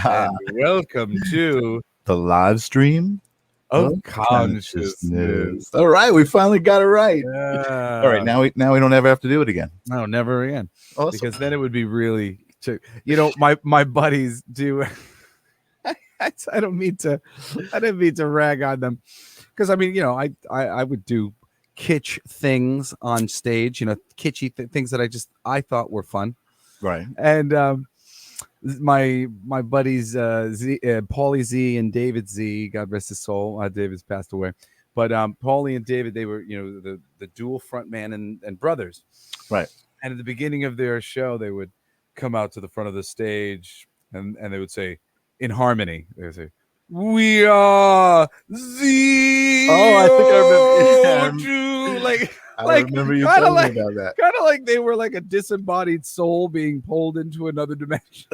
and welcome to the live stream of consciousness. All right, we finally got it right. Yeah. All right, now we don't ever have to do it again. No, never again. Awesome. Because then it would be really, my buddies do. I didn't mean to rag on them, because I mean, I would do kitsch things on stage, kitschy things that I thought were fun, right? And my buddies Paulie Z and David Z, God rest his soul. David's passed away, but Paulie and David, they were the dual front man and brothers, right? And at the beginning of their show, they would come out to the front of the stage and they would say, in harmony, they would say, "We are Z." Oh, I think I remember. Yeah, I remember you telling me about that. Kind of like they were like a disembodied soul being pulled into another dimension,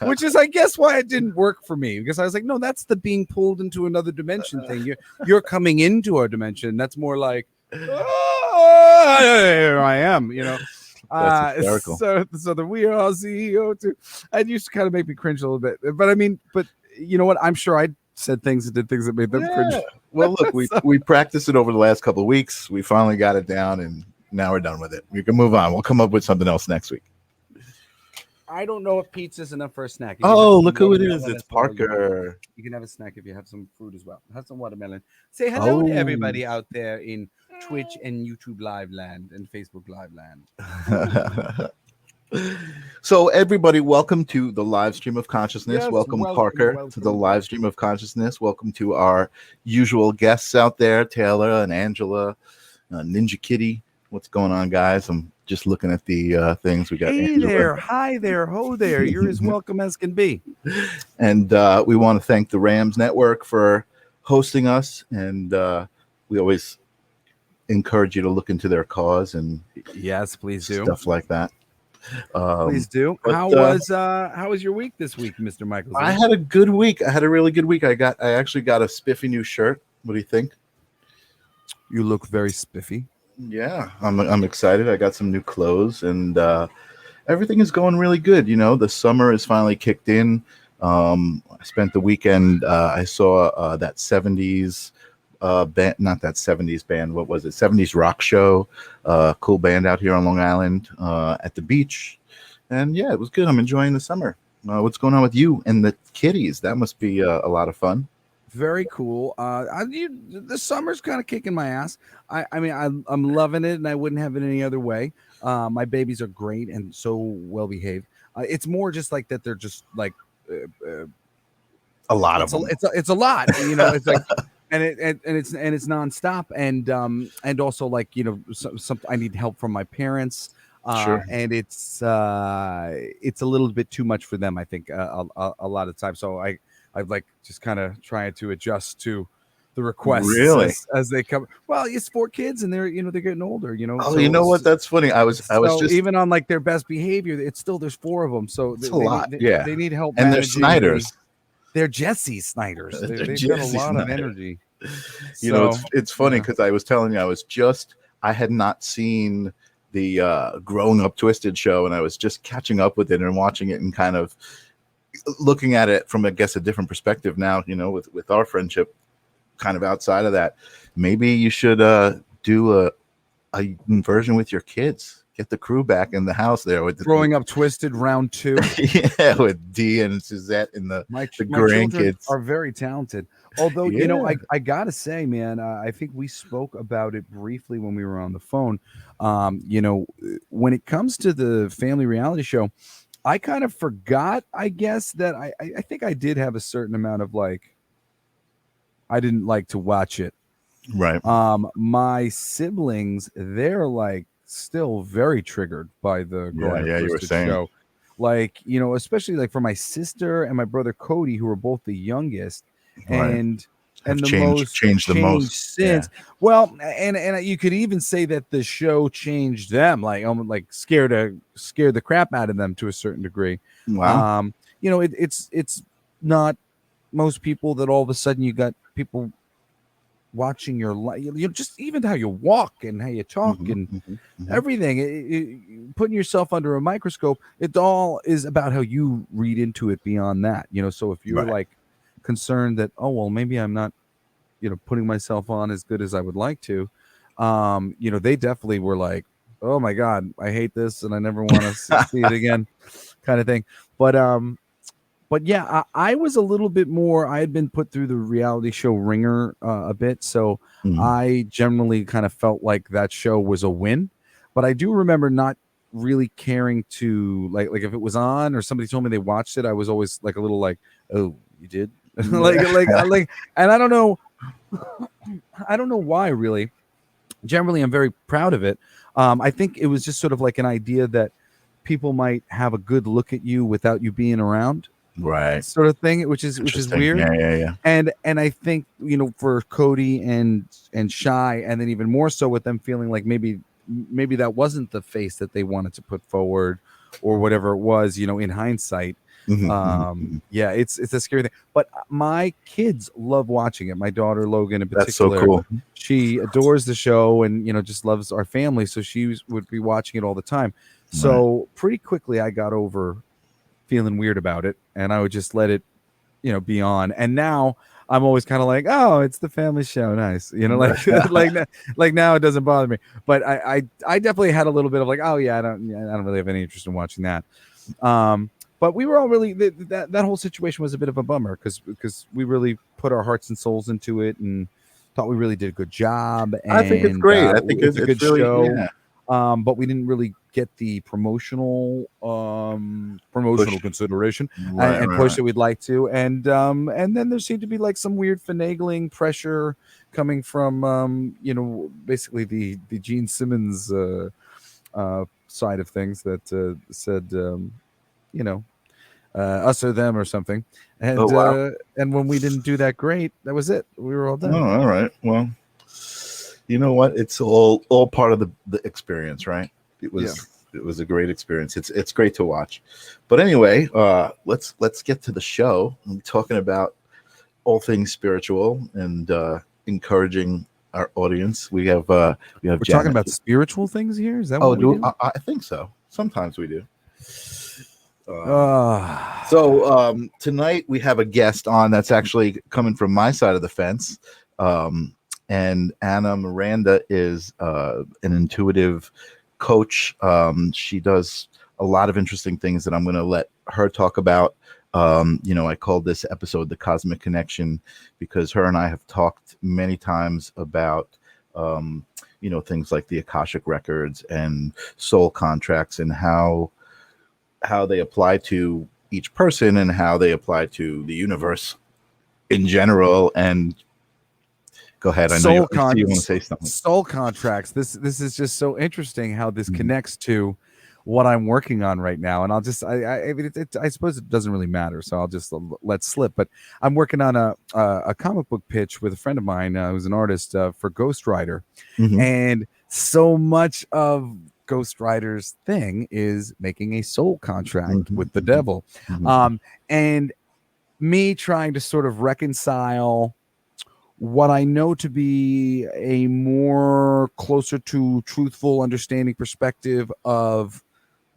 which is, I guess, why it didn't work for me, because I was like, no, that's the being pulled into another dimension thing. You're coming into our dimension. That's more like, oh, here I am, That's hysterical. So the we are CEO too. It used to kind of make me cringe a little bit, but I mean, you know what? I'm sure I said things and did things that made them cringe. Well, look, we practiced it over the last couple of weeks. We finally got it down, and now we're done with it. We can move on. We'll come up with something else next week. I don't know if pizza's enough for a snack. Oh, look who it is. It's Parker. You can have a snack if you have some fruit as well. Have some watermelon. Say hello to everybody out there in Twitch and YouTube Live land and Facebook Live land. So everybody, welcome to the live stream of consciousness. Yes, welcome Parker to the live stream of consciousness. Welcome to our usual guests out there, Taylor and Angela, Ninja Kitty. What's going on, guys? I'm just looking at the things we got. Hey Angela. there, hi there, ho there. You're as welcome as can be. And we want to thank the Rams Network for hosting us, and we always encourage you to look into their cause and yes, please do stuff like that. Please do. But, how was your week this week, Mr. Michael? I had a good week. I had a really good week. I actually got a spiffy new shirt. What do you think? You look very spiffy. Yeah, I'm excited. I got some new clothes, and everything is going really good. The summer is finally kicked in. I spent the weekend. I saw that 70s band, not that 70s band. What was it? 70s rock show. Cool band out here on Long Island at the beach, and yeah, it was good. I'm enjoying the summer. What's going on with you and the kitties? That must be a lot of fun. Very cool. The summer's kind of kicking my ass. I mean, I'm loving it, and I wouldn't have it any other way. My babies are great and so well behaved. It's more just like that. They're just like a lot of them. It's a lot. It's like. And it's nonstop, and also like some I need help from my parents, sure. And it's a little bit too much for them, I think, a lot of times. So I like just kind of trying to adjust to the requests really as they come. Well, it's 4 kids, and they're getting older. Oh, so you know what? That's funny. I was just even on like their best behavior. It's still there's 4 of them, so it's a lot. Yeah, they need help, and they're Snyders. They're Jesse Snyders. They've got a lot of energy. It's funny because I was telling you, I had not seen the Growing Up Twisted show, and I was just catching up with it and watching it and kind of looking at it from, I guess, a different perspective now, with our friendship kind of outside of that. Maybe you should do a version with your kids. Get the crew back in the house there with Growing Up Twisted round 2. Yeah, with Dee and Suzette and the grandkids are very talented. Although, I gotta say, man, I think we spoke about it briefly when we were on the phone. When it comes to the family reality show, I kind of forgot, I guess, that I think I did have a certain amount of I didn't like to watch it. Right. My siblings, they're still very triggered by the Growing Up Twisted show. Especially for my sister and my brother Cody, who are both the youngest. Right. And changed the most since. Yeah. Well, and you could even say that the show changed them, scared the crap out of them to a certain degree. Wow. It's not most people that all of a sudden you got people watching your life, just even how you walk and how you talk and everything, putting yourself under a microscope, it all is about how you read into it beyond that. So if you're like concerned that, oh, well, maybe I'm not, putting myself on as good as I would like to, they definitely were like, oh my God, I hate this and I never want to see it again, kind of thing. But yeah, I was a little bit more. I had been put through the reality show ringer a bit, so I generally kind of felt like that show was a win. But I do remember not really caring to like if it was on or somebody told me they watched it. I was always like a little like, oh, you did, like, and I don't know why really. Generally, I'm very proud of it. I think it was just sort of like an idea that people might have a good look at you without you being around. Right, sort of thing, which is weird. Yeah. And I think for Cody and Shy, and then even more so with them feeling like maybe that wasn't the face that they wanted to put forward, or whatever it was. In hindsight, yeah, it's a scary thing. But my kids love watching it. My daughter Logan in particular, that's so cool. She adores the show and just loves our family, so she would be watching it all the time. So pretty quickly, I got over feeling weird about it, and I would just let it be on. And now I'm always kind of like, oh, it's the family show, nice, like now it doesn't bother me. But I definitely had a little bit of like, oh yeah, I don't really have any interest in watching that. But we were all really that whole situation was a bit of a bummer because we really put our hearts and souls into it and thought we really did a good job. And I think it's great. I think it's a good really, show. Yeah. But we didn't really get the promotional consideration and push that we'd like to. And then there seemed to be like some weird finagling pressure coming from basically the Gene Simmons side of things that said us or them or something. And and when we didn't do that great, that was it. We were all done. Oh, all right. Well, you know what? It's all part of the experience, right? It was a great experience. It's great to watch. But anyway, let's get to the show. I'm talking about all things spiritual and encouraging our audience. We have we're Janet. Talking about spiritual things here. Is that I think so. Sometimes we do. So tonight we have a guest on that's actually coming from my side of the fence. And Anna Miranda is an intuitive coach. She does a lot of interesting things that I'm going to let her talk about. I called this episode The Cosmic Connection because her and I have talked many times about, things like the Akashic records and soul contracts and how they apply to each person and how they apply to the universe in general. And go ahead. I know you want to say something. Soul contracts. This is just so interesting how this connects to what I'm working on right now. And I'll just, I suppose it doesn't really matter. So I'll just let slip. But I'm working on a comic book pitch with a friend of mine who's an artist for Ghost Rider. And so much of Ghost Rider's thing is making a soul contract with the devil. And me trying to sort of reconcile what I know to be a more closer to truthful understanding perspective of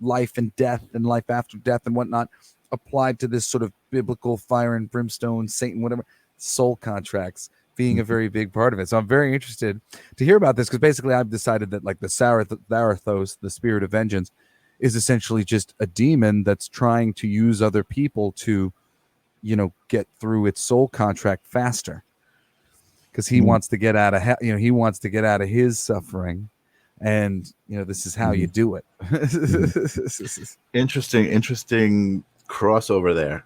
life and death and life after death and whatnot applied to this sort of biblical fire and brimstone, Satan, whatever, soul contracts being a very big part of it. So I'm very interested to hear about this because basically I've decided that like the Zarathos, the spirit of vengeance, is essentially just a demon that's trying to use other people to, get through its soul contract faster. Because he wants to get out of he wants to get out of his suffering, and this is how you do it. Interesting crossover there.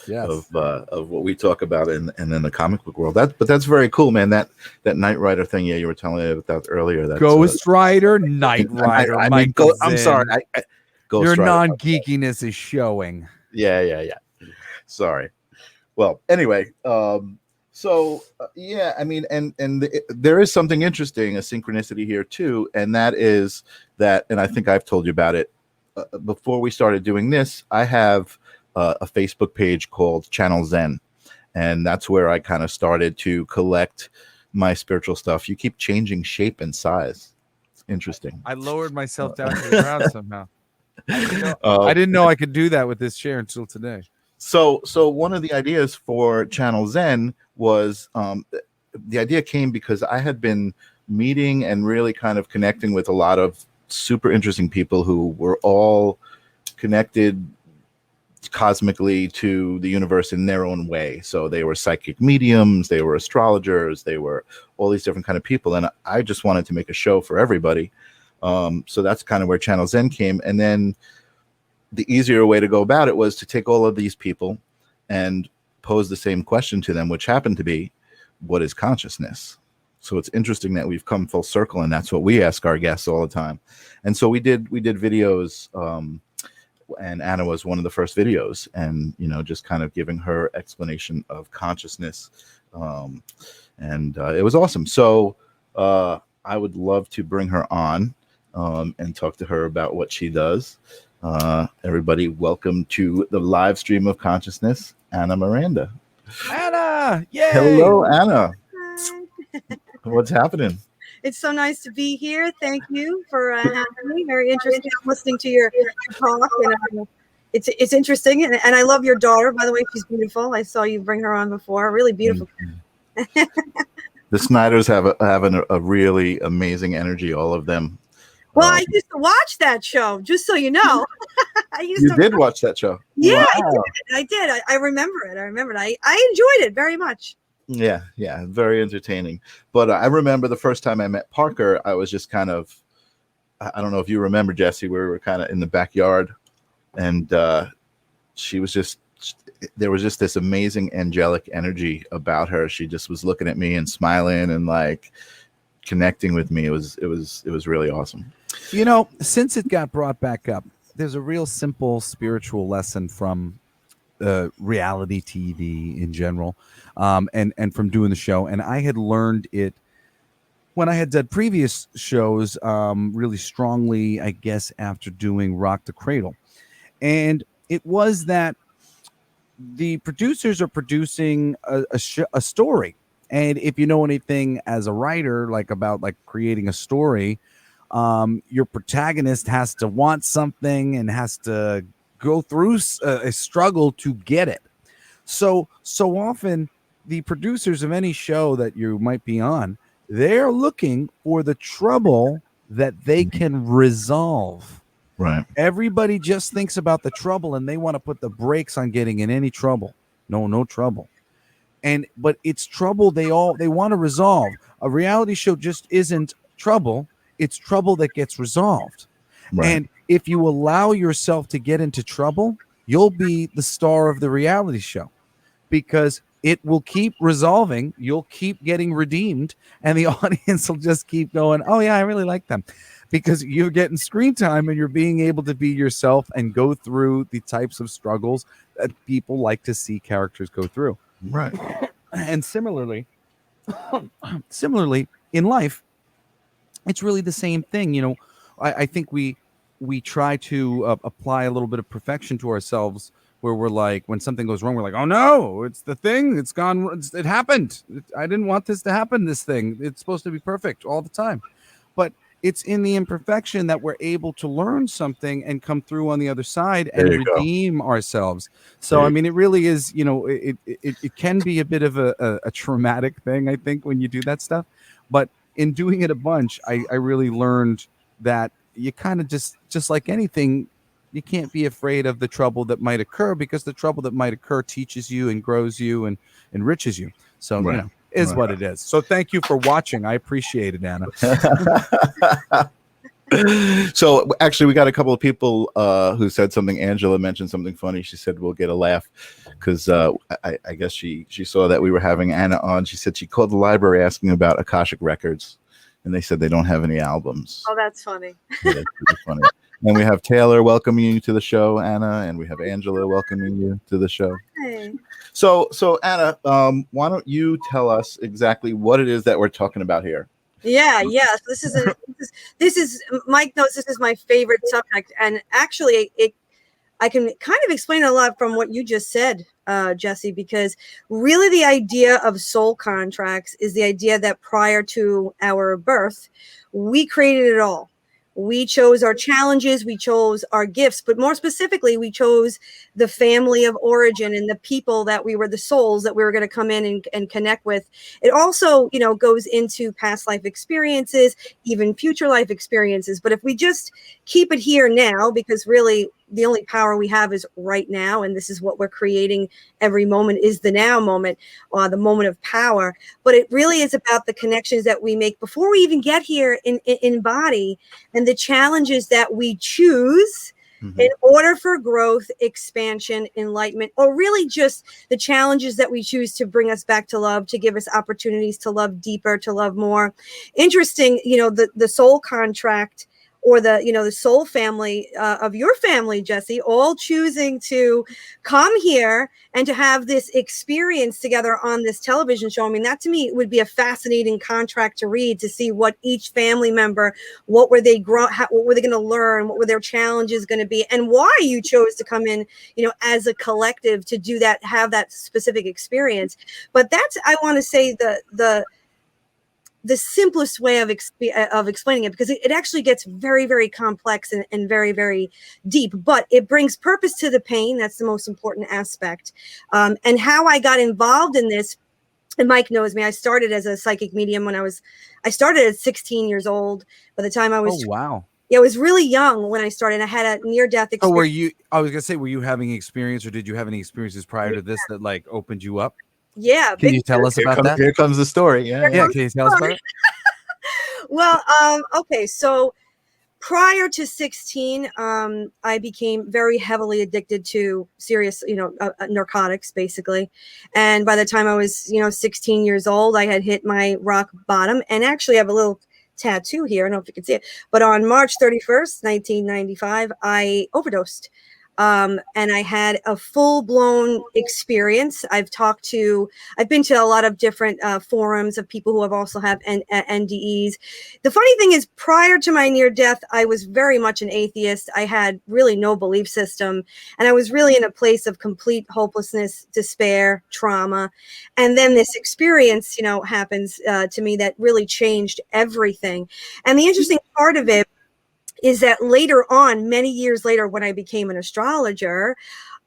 Yes. Of what we talk about and in the comic book world. But that's very cool, man. That Knight Rider thing, you were telling me about earlier. That's Ghost Rider, Knight Rider. I'm sorry. Your non-geekiness is showing. Yeah. Sorry. Well, anyway. So I mean, and there is something interesting, a synchronicity here too, and that is that, and I think I've told you about it before we started doing this. I have a Facebook page called Channel Zen, and that's where I kind of started to collect my spiritual stuff, you keep changing shape and size. It's interesting. I lowered myself down to the ground somehow. I didn't know I could do that with this chair until today. So one of the ideas for Channel Zen was the idea came because I had been meeting and really kind of connecting with a lot of super interesting people who were all connected cosmically to the universe in their own way. So they were psychic mediums, they were astrologers, they were all these different kind of people. And I just wanted to make a show for everybody. So that's kind of where Channel Zen came. And then the easier way to go about it was to take all of these people and pose the same question to them, which happened to be, what is consciousness? So it's interesting that we've come full circle, and that's what we ask our guests all the time. And so we did videos, and Anna was one of the first videos, and just kind of giving her explanation of consciousness, and it was awesome. So I would love to bring her on and talk to her about what she does. Everybody, welcome to the live stream of consciousness, Anna Miranda. Anna, yay! Hello, Anna. Hi. What's happening? It's so nice to be here. Thank you for having me. Very interesting. I'm listening to your talk, and it's interesting. And I love your daughter. By the way, she's beautiful. I saw you bring her on before. Really beautiful. The Snyders have a really amazing energy. All of them. Well, I used to watch that show, just so you know. You did watch that show? Yeah, Wow. I did. I remember it. I enjoyed it very much. Yeah, very entertaining. But I remember the first time I met Parker, I was just kind of, I don't know if you remember, Jesse, we were kind of in the backyard, and she was just, there was just this amazing angelic energy about her. She just was looking at me and smiling and like connecting with me. It was really awesome. Since it got brought back up, there's a real simple spiritual lesson from reality TV in general, and from doing the show. And I had learned it when I had done previous shows really strongly, I guess, after doing Rock the Cradle. And it was that the producers are producing a story. And if you know anything as a writer, like about like creating a story, your protagonist has to want something and has to go through a struggle to get it. So often the producers of any show that you might be on, they're looking for the trouble that they can resolve. Right. Everybody just thinks about the trouble and they want to put the brakes on getting in any trouble. No trouble. But it's trouble they want to resolve. A reality show just isn't trouble. It's trouble that gets resolved. Right. And if you allow yourself to get into trouble, you'll be the star of the reality show, because it will keep resolving. You'll keep getting redeemed, and the audience will just keep going, oh yeah, I really like them, because you're getting screen time and you're being able to be yourself and go through the types of struggles that people like to see characters go through. Right. And similarly in life, it's really the same thing. I think we try to apply a little bit of perfection to ourselves, where we're like, when something goes wrong, we're like, oh no, it's the thing, it's gone, it happened, I didn't want this to happen, this thing, it's supposed to be perfect all the time. But it's in the imperfection that we're able to learn something and come through on the other side and redeem ourselves. So I mean, it really is, it can be a bit of a traumatic thing, I think, when you do that stuff. But in doing it a bunch, I really learned that you kind of just like anything, you can't be afraid of the trouble that might occur, because the trouble that might occur teaches you and grows you and enriches you. So, is what it is. So thank you for watching. I appreciate it, Anna. So actually, we got a couple of people who said something. Angela mentioned something funny. She said we'll get a laugh because I guess she saw that we were having Anna on. She said she called the library asking about Akashic Records, and they said they don't have any albums. Oh, that's funny. Yeah, that's pretty funny. And we have Taylor welcoming you to the show, Anna, and we have Angela welcoming you to the show. Hey. So Anna, why don't you tell us exactly what it is that we're talking about here? Yeah. This is Mike knows this is my favorite subject, and actually, I can kind of explain a lot from what you just said, Jesse, because really the idea of soul contracts is the idea that prior to our birth, we created it all. We chose our challenges, we chose our gifts, but more specifically, we chose the family of origin and the people that we were, the souls that we were going to come in and connect with. It also, you know, goes into past life experiences, even future life experiences. But if we just keep it here now, because really the only power we have is right now, and this is what we're creating every moment is the now moment, the moment of power. But it really is about the connections that we make before we even get here in body, and the challenges that we choose in order for growth, expansion, enlightenment, or really just the challenges that we choose to bring us back to love, to give us opportunities to love deeper, to love more. Interesting, you know, the soul contract, or the, you know, the soul family of your family, Jesse, all choosing to come here and to have this experience together on this television show. I mean, that to me would be a fascinating contract to read, to see what each family member, what were they going to learn, what were their challenges going to be, and why you chose to come in, you know, as a collective to do that, have that specific experience. But that's, I want to say, the simplest way of explaining it, because it actually gets very, very complex and very, very deep, but it brings purpose to the pain. That's the most important aspect. And how I got involved in this, and Mike knows me, I started as a psychic medium I started at 16 years old. By the time I was, oh, wow. Yeah, I was really young when I started. I had a near-death experience. Oh, I was going to say, were you having experience, or did you have any experiences prior to this that like opened you up? Yeah. Can you tell us about that? Here comes the story. Yeah. Can you tell us about it? Well, okay. So prior to 16, I became very heavily addicted to serious, you know, narcotics, basically. And by the time I was, you know, 16 years old, I had hit my rock bottom. And actually, I have a little tattoo here. I don't know if you can see it. But on March 31st, 1995, I overdosed. And I had a full-blown experience. I've been to a lot of different forums of people who have also have NDEs. The funny thing is, prior to my near death, I was very much an atheist. I had really no belief system, and I was really in a place of complete hopelessness, despair, trauma. And then this experience, you know, happens to me that really changed everything. And the interesting part of it is that later on, many years later, when I became an astrologer,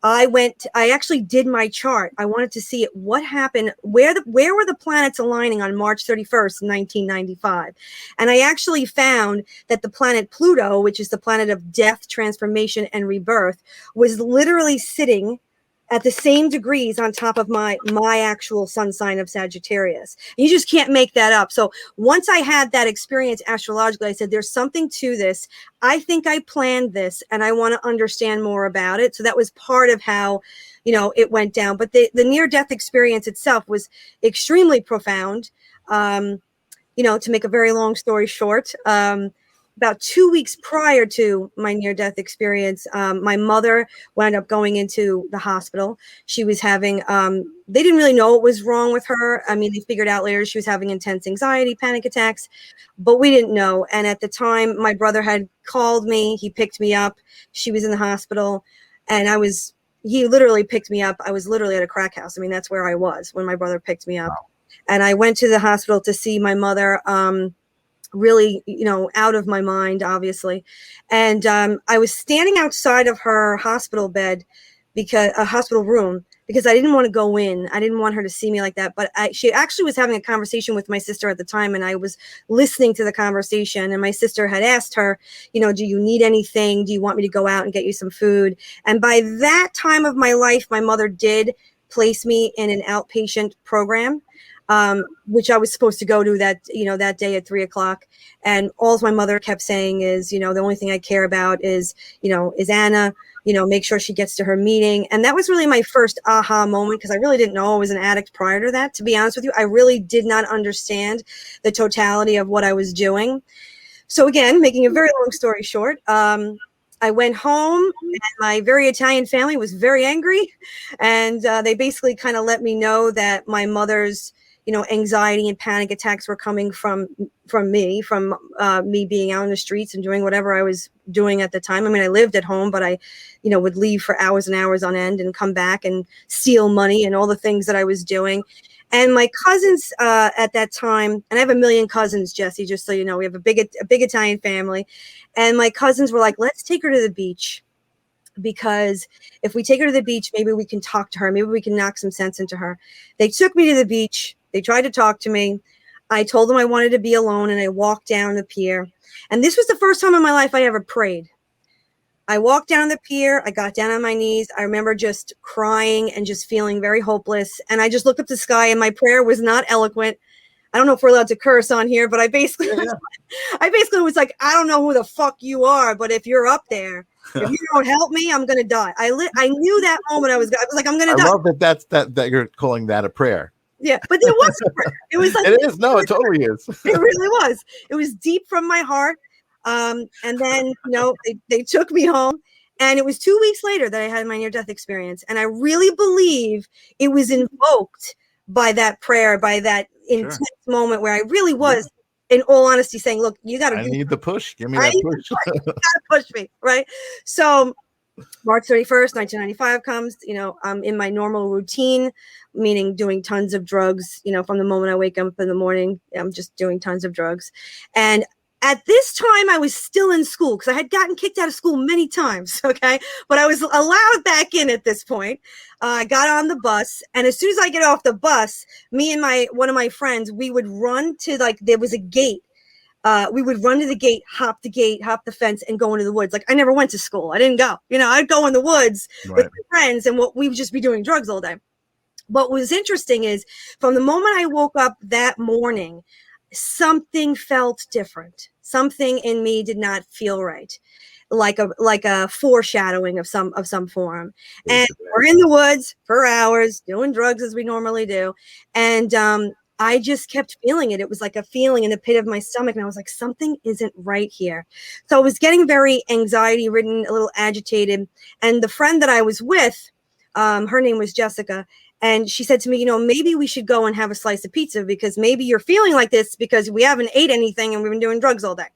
I actually did my chart. I wanted to see what happened, where were the planets aligning on March 31st, 1995. And I actually found that the planet Pluto, which is the planet of death, transformation, and rebirth, was literally sitting at the same degrees on top of my actual sun sign of Sagittarius. You just can't make that up. So once I had that experience astrologically, I said, there's something to this. I think I planned this, and I want to understand more about it. So that was part of how, you know, it went down. But the near-death experience itself was extremely profound. You know, to make a very long story short, about 2 weeks prior to my near-death experience, my mother wound up going into the hospital. She was having, they didn't really know what was wrong with her. I mean, they figured out later she was having intense anxiety, panic attacks, but we didn't know. And at the time, my brother had called me. He picked me up. She was in the hospital, and he literally picked me up. I was literally at a crack house. I mean, that's where I was when my brother picked me up. Wow. And I went to the hospital to see my mother, really, you know, out of my mind, obviously. And I was standing outside of her hospital bed, because a hospital room, because I didn't want to go in. I didn't want her to see me like that. But she actually was having a conversation with my sister at the time, and I was listening to the conversation. And my sister had asked her, you know, do you need anything? Do you want me to go out and get you some food? And by that time of my life, my mother did place me in an outpatient program, which I was supposed to go to that day at 3:00. And all my mother kept saying is, you know, the only thing I care about is Anna, you know, make sure she gets to her meeting. And that was really my first aha moment, because I really didn't know I was an addict prior to that. To be honest with you, I really did not understand the totality of what I was doing. So again, making a very long story short, I went home, and my very Italian family was very angry. And they basically kind of let me know that my mother's, anxiety and panic attacks were coming from me being out in the streets and doing whatever I was doing at the time. I mean, I lived at home, but I, would leave for hours and hours on end and come back and steal money and all the things that I was doing. And my cousins at that time, and I have a million cousins, Jesse, just so you know, we have a big Italian family. And my cousins were like, let's take her to the beach, because if we take her to the beach, maybe we can talk to her. Maybe we can knock some sense into her. They took me to the beach. They tried to talk to me. I told them I wanted to be alone, and I walked down the pier. And this was the first time in my life I ever prayed. I walked down the pier. I got down on my knees. I remember just crying and just feeling very hopeless. And I just looked up to the sky, and my prayer was not eloquent. I don't know if we're allowed to curse on here, but I basically was like, I don't know who the fuck you are, but if you're up there, if you don't help me, I'm gonna die. I knew that moment I was like, I'm gonna die. I love that you're calling that a prayer. Yeah, but it was a prayer. It was like, it is. No, it totally is. It really was. It was deep from my heart. And then, they took me home, and it was 2 weeks later that I had my near-death experience. And I really believe it was invoked by that prayer, by that intense moment where I really was, in all honesty, saying, look, you got to need the push. Give me that push. You got to push me, right? So March 31st, 1995 comes, I'm in my normal routine, meaning doing tons of drugs, from the moment I wake up in the morning, I'm just doing tons of drugs. And at this time, I was still in school because I had gotten kicked out of school many times, okay? But I was allowed back in at this point. I got on the bus, and as soon as I get off the bus, me and one of my friends, we would run to, there was a gate. We would run to the gate, hop the fence, and go into the woods. Like, I never went to school. I didn't go. I'd go in the woods with my friends, and we would just be doing drugs all day. But what was interesting is, from the moment I woke up that morning, something felt different. Something in me did not feel right, like a foreshadowing of some form. And we're in the woods for hours doing drugs as we normally do, and I just kept feeling it. It was like a feeling in the pit of my stomach, and I was like, something isn't right here. So I was getting very anxiety-ridden, a little agitated. And the friend that I was with, her name was Jessica. And she said to me, maybe we should go and have a slice of pizza, because maybe you're feeling like this because we haven't ate anything and we've been doing drugs all day.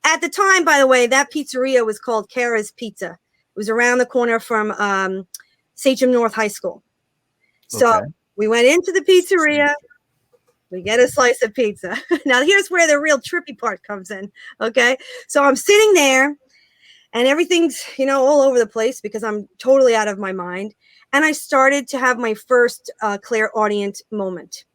At the time, by the way, that pizzeria was called Kara's Pizza. It was around the corner from Sachem North High School. So we went into the pizzeria. We get a slice of pizza. Now, here's where the real trippy part comes in. Okay. So I'm sitting there, and everything's, all over the place because I'm totally out of my mind. And I started to have my first clairaudient moment.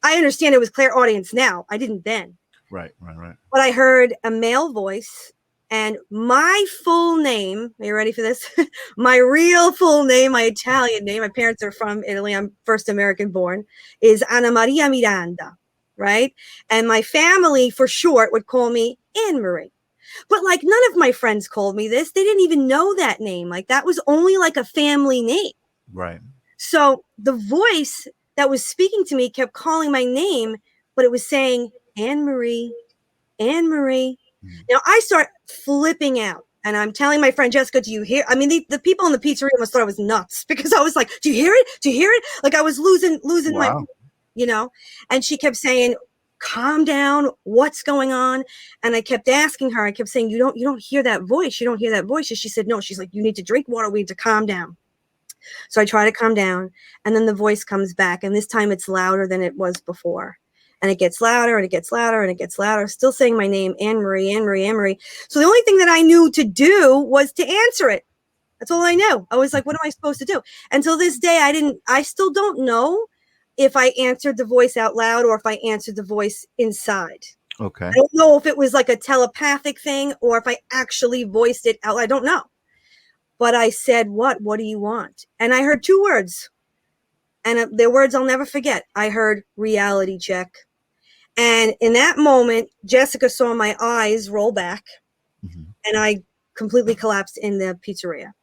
I understand it was clairaudience now. I didn't then. Right. But I heard a male voice, and my full name. Are you ready for this? My real full name, my Italian name. My parents are from Italy. I'm first American born. Is Anna Maria Miranda, right? And my family, for short, would call me Anne Marie. But none of my friends called me this. They didn't even know that name. That was only a family name. Right. So the voice that was speaking to me kept calling my name, but it was saying, Anne Marie, Anne Marie. Now I start flipping out, and I'm telling my friend Jessica, do you hear? I mean, the people in the pizzeria must thought I was nuts, because I was like, do you hear it? Do you hear it? I was losing my, and she kept saying, calm down. What's going on? And I kept asking her, I kept saying, you don't hear that voice. You don't hear that voice. And she said, no. She's like, you need to drink water. We need to calm down. So I try to calm down, and then the voice comes back, and this time it's louder than it was before. And it gets louder, and it gets louder, and it gets louder, still saying my name, Anne Marie, Anne Marie, Anne Marie. So the only thing that I knew to do was to answer it. That's all I knew. I was like, what am I supposed to do? Until this day, I still don't know if I answered the voice out loud or if I answered the voice inside. Okay. I don't know if it was a telepathic thing or if I actually voiced it out. I don't know. But I said, what do you want? And I heard two words, and they're words I'll never forget. I heard reality check. And in that moment, Jessica saw my eyes roll back, and I completely collapsed in the pizzeria.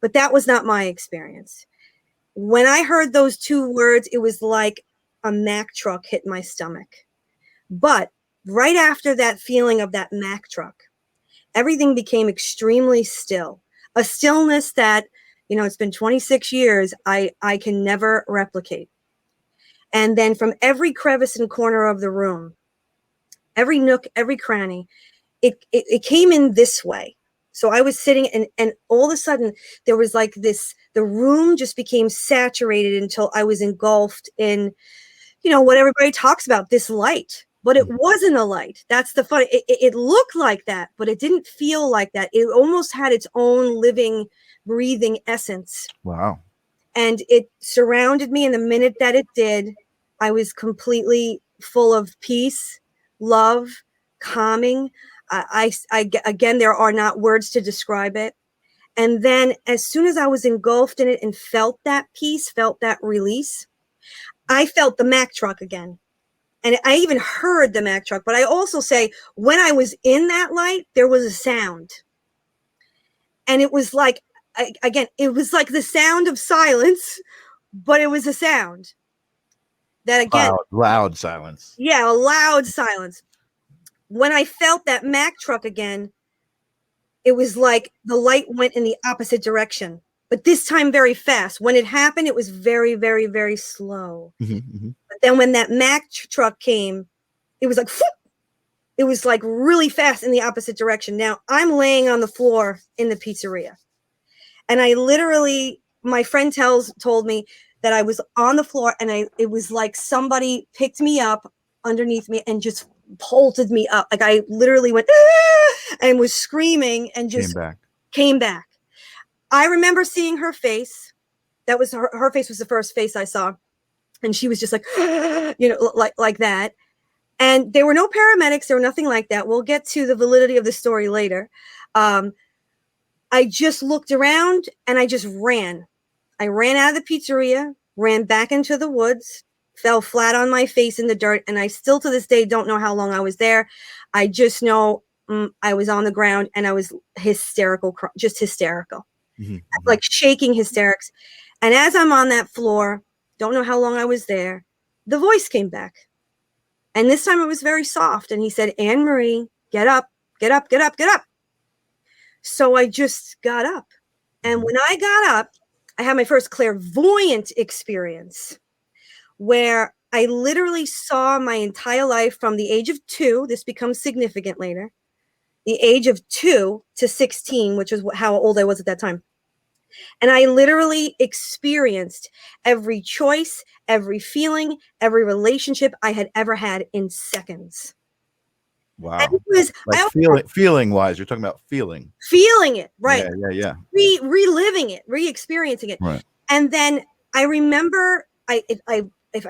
But that was not my experience. When I heard those two words, it was like a Mack truck hit my stomach. But right after that feeling of that Mack truck, everything became extremely still. A stillness that, it's been 26 years, I can never replicate. And then from every crevice and corner of the room, every nook, every cranny, it came in this way. So I was sitting and all of a sudden there was like this, the room just became saturated until I was engulfed in, what everybody talks about, this light. But it wasn't a light. That's the fun. It looked like that, but it didn't feel like that. It almost had its own living, breathing essence. Wow. And it surrounded me. And the minute that it did, I was completely full of peace, love, calming. Again, there are not words to describe it. And then as soon as I was engulfed in it and felt that peace, felt that release, I felt the Mack truck again. And I even heard the Mack truck. But I also say, when I was in that light, there was a sound. And it was like, it was like the sound of silence, but it was a sound. That again. Loud silence. Yeah, a loud silence. When I felt that Mack truck again, it was like the light went in the opposite direction. But this time very fast. When it happened, it was very, very, very slow. But then when that Mack truck came, it was like, it was like really fast in the opposite direction. Now I'm laying on the floor in the pizzeria. And I literally, my friend told me that I was on the floor and it was like somebody picked me up underneath me and just bolted me up. Like I literally went and was screaming and just came back. I remember seeing her face. That was her face was the first face I saw. And she was just like, like that. And there were no paramedics. There were nothing like that. We'll get to the validity of the story later. I just looked around and I just ran. I ran out of the pizzeria, ran back into the woods, fell flat on my face in the dirt. And I still to this day don't know how long I was there. I just know I was on the ground and I was hysterical, just hysterical. Like shaking hysterics. And as I'm on that floor, don't know how long I was there, the voice came back. And this time it was very soft. And he said, Anne Marie, get up, get up, get up, get up. So I just got up. And when I got up, I had my first clairvoyant experience where I literally saw my entire life from the age of 2. This becomes significant later. The age of 2 to 16, which is how old I was at that time. And I literally experienced every choice, every feeling, every relationship I had ever had in seconds. Wow. And it was, like feeling wise, you're talking about feeling it. Right. Yeah. Reliving it, re-experiencing it. Right. And then I remember I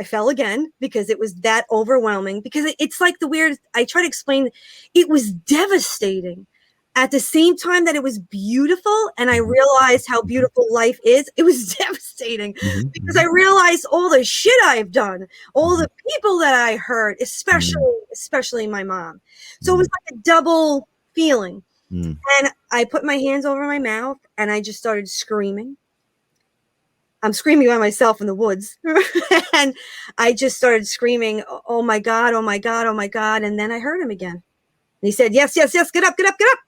fell again because it was that overwhelming, because it's like the weird, I try to explain, it was devastating. At the same time that it was beautiful and I realized how beautiful life is, it was devastating because I realized all the shit I've done, all the people that I hurt, especially my mom. So it was like a double feeling. And I put my hands over my mouth and I just started screaming. I'm screaming by myself in the woods. And I just started screaming, oh my God, oh my God, oh my God. And then I heard him again. And he said, yes, yes, yes, get up, get up, get up.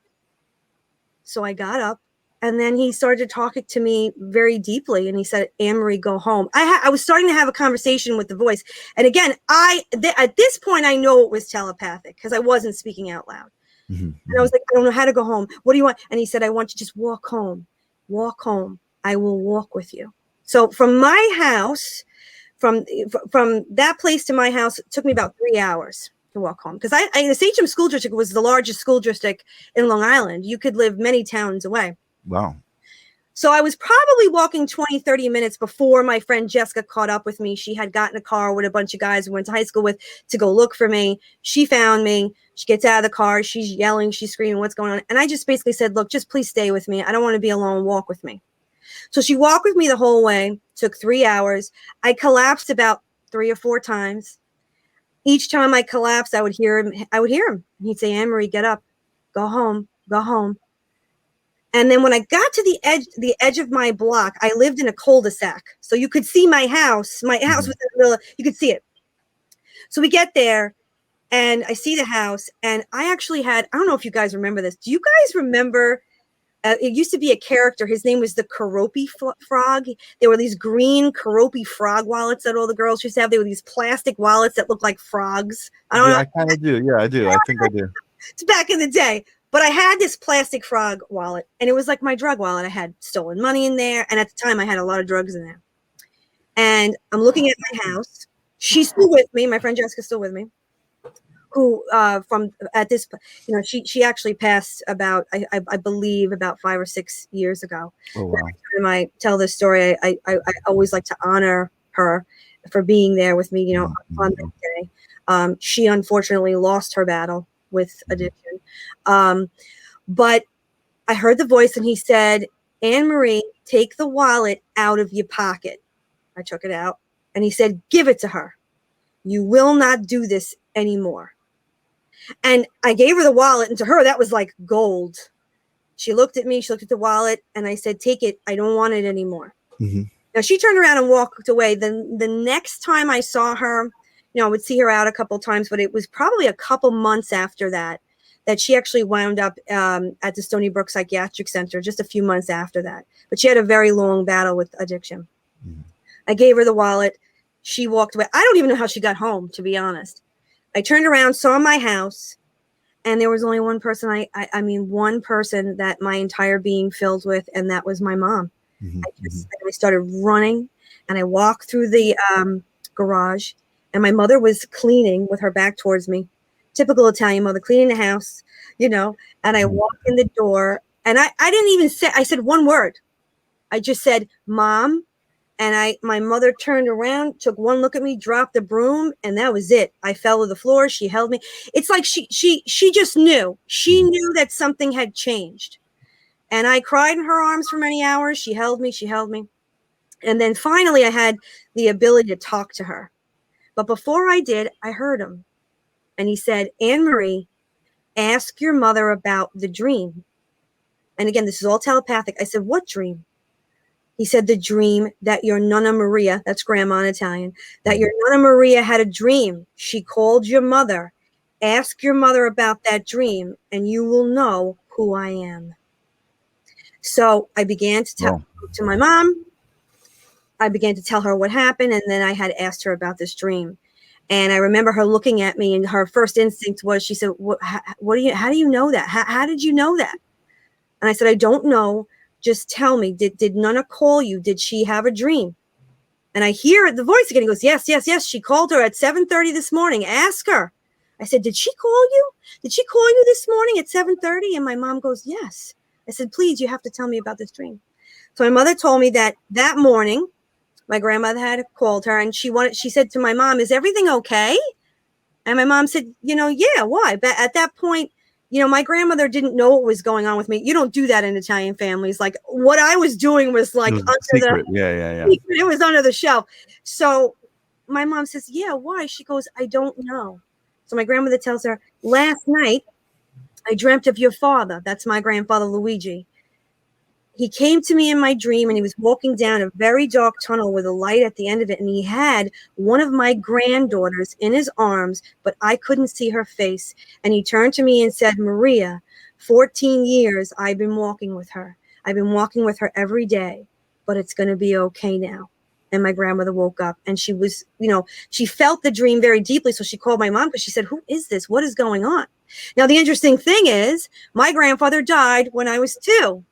So I got up and then he started talking to me very deeply. And he said, Anne Marie, go home. I was starting to have a conversation with the voice. And again, at this point, I know it was telepathic because I wasn't speaking out loud. And I was like, I don't know how to go home. What do you want? And he said, I want you to just walk home. Walk home. I will walk with you. So from my house, from that place to my house, it took me about 3 hours to walk home. Because the Sachem School District was the largest school district in Long Island. You could live many towns away. Wow. So I was probably walking 20, 30 minutes before my friend Jessica caught up with me. She had gotten a car with a bunch of guys we went to high school with to go look for me. She found me. She gets out of the car. She's yelling. She's screaming, what's going on? And I just basically said, look, just please stay with me. I don't want to be alone. Walk with me. So she walked with me the whole way. Took 3 hours. I collapsed about 3 or 4 times. Each time I collapsed, I would hear him. He'd say, Anne Marie, get up, go home, go home. And then when I got to the edge of my block, I lived in a cul-de-sac. So you could see my house. My house was in the middle, you could see it. So we get there and I see the house and I actually had, I don't know if you guys remember this. Do you guys remember, it used to be a character. His name was the Karopi frog. There were these green Karopi frog wallets that all the girls used to have. They were these plastic wallets that looked like frogs. I don't know. I kind of do. Yeah, I do. I think I do. It's back in the day. But I had this plastic frog wallet, and it was like my drug wallet. I had stolen money in there, and at the time I had a lot of drugs in there. And I'm looking at my house. She's still with me. My friend Jessica's still with me. Who from at this, she actually passed about I believe about 5 or 6 years ago. Oh, wow. Every time I tell this story, I always like to honor her for being there with me, on that day. She unfortunately lost her battle with addiction. But I heard the voice, and he said, "Anne Marie, take the wallet out of your pocket." I took it out, and he said, "Give it to her. You will not do this anymore." And I gave her the wallet, and to her, that was like gold. She looked at me, she looked at the wallet, and I said, "Take it. I don't want it anymore." Mm-hmm. Now, she turned around and walked away. Then the next time I saw her, I would see her out a couple of times, but it was probably a couple months after that she actually wound up at the Stony Brook Psychiatric Center, just a few months after that. But she had a very long battle with addiction. Mm-hmm. I gave her the wallet. She walked away. I don't even know how she got home, to be honest. I turned around, saw my house, and there was only one person, one person that my entire being filled with, and that was my mom. Mm-hmm. I started running, and I walked through the garage, and my mother was cleaning with her back towards me. Typical Italian mother, cleaning the house, and I walked in the door, and I didn't even say, I said one word. I just said, "Mom." And my mother turned around, took one look at me, dropped the broom, and that was it. I fell to the floor. She held me. It's like she just knew. She knew that something had changed. And I cried in her arms for many hours. She held me. And then finally I had the ability to talk to her. But before I did, I heard him. And he said, "Anne Marie, ask your mother about the dream." And again, this is all telepathic. I said, "What dream?" He said, "The dream that your Nonna Maria," that's grandma in Italian, "that your Nonna Maria had a dream. She called your mother. Ask your mother about that dream, and you will know who I am." So I began to tell to my mom. I began to tell her what happened, and then I had asked her about this dream. And I remember her looking at me, and her first instinct was, she said, how do you know that? How did you know that? And I said, "I don't know. Just tell me, did Nonna call you? Did she have a dream?" And I hear the voice again. He goes, yes. She called her at 7:30 this morning. Ask her. I said, "Did she call you? Did she call you this morning at 7:30? And my mom goes, "Yes." I said, "Please, you have to tell me about this dream." So my mother told me that morning, my grandmother had called her, and she said to my mom, "Is everything okay?" And my mom said, "Yeah, why?" But at that point, my grandmother didn't know what was going on with me. You don't do that in Italian families. Like, what I was doing was like under secret. It was under the shelf. So my mom says, "Yeah, why?" She goes, "I don't know." So my grandmother tells her, "Last night, I dreamt of your father." That's my grandfather, Luigi. "He came to me in my dream, and he was walking down a very dark tunnel with a light at the end of it. And he had one of my granddaughters in his arms, but I couldn't see her face. And he turned to me and said, 'Maria, 14 years I've been walking with her. I've been walking with her every day, but it's going to be okay now.'" And my grandmother woke up, and she was, she felt the dream very deeply. So she called my mom, because she said, "Who is this? What is going on?" Now, the interesting thing is, my grandfather died when I was 2.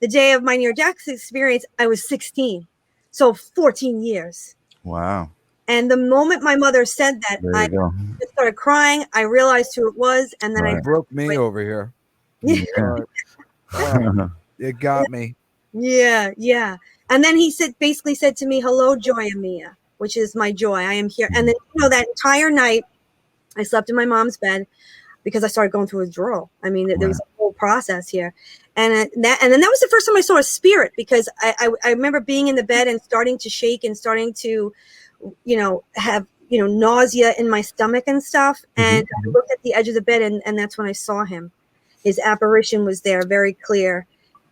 The day of my near-death experience, I was 16. So 14 years. Wow. And the moment my mother said that, I just started crying. I realized who it was. And then I broke me over here. It got me. Yeah. And then he basically said to me, "Hello, Gioia mia," which is my joy. I am here. And then, that entire night, I slept in my mom's bed because I started going through withdrawal. I mean, there was a whole process here. And then that was the first time I saw a spirit, because I remember being in the bed and starting to shake and starting to, have, nausea in my stomach and stuff. And I looked at the edge of the bed, and that's when I saw him. His apparition was there, very clear.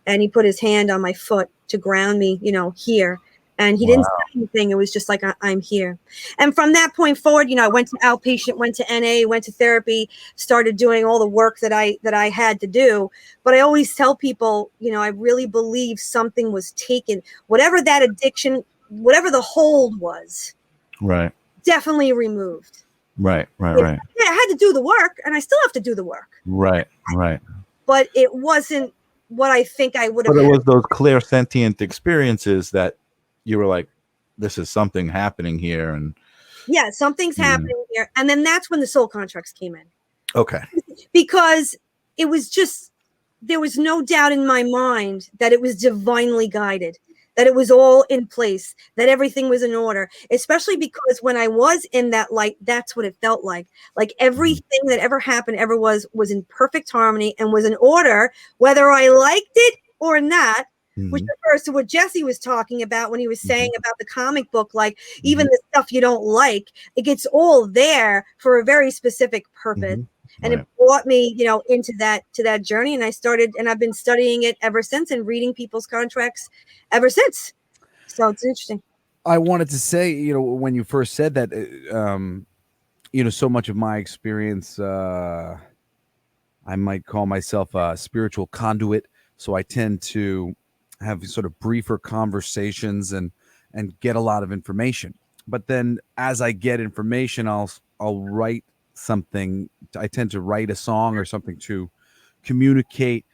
And he put his hand on my foot to ground me, here. And he didn't say anything. It was just like, I'm here. And from that point forward, I went to outpatient, went to NA, went to therapy, started doing all the work that I had to do. But I always tell people, I really believe something was taken, whatever that addiction, whatever the hold was, right, definitely removed. Right. Yeah, I had to do the work, and I still have to do the work. Right. But it wasn't what I think I would have. But it was those clear sentient experiences that you were like, this is something happening here. And yeah, something's happening here. And then that's when the soul contracts came in. Okay. Because it was just, there was no doubt in my mind that it was divinely guided, that it was all in place, that everything was in order, especially because when I was in that light, that's what it felt like. Like everything that ever happened, ever was in perfect harmony and was in order, whether I liked it or not. Which refers to what Jesse was talking about when he was saying about the comic book, like even the stuff you don't like, it gets all there for a very specific purpose. And it brought me, into that journey. And I've been studying it ever since and reading people's contracts ever since. So it's interesting. I wanted to say, when you first said that, so much of my experience, I might call myself a spiritual conduit. So I tend to have sort of briefer conversations and get a lot of information. But then as I get information, I'll write something. I tend to write a song or something to communicate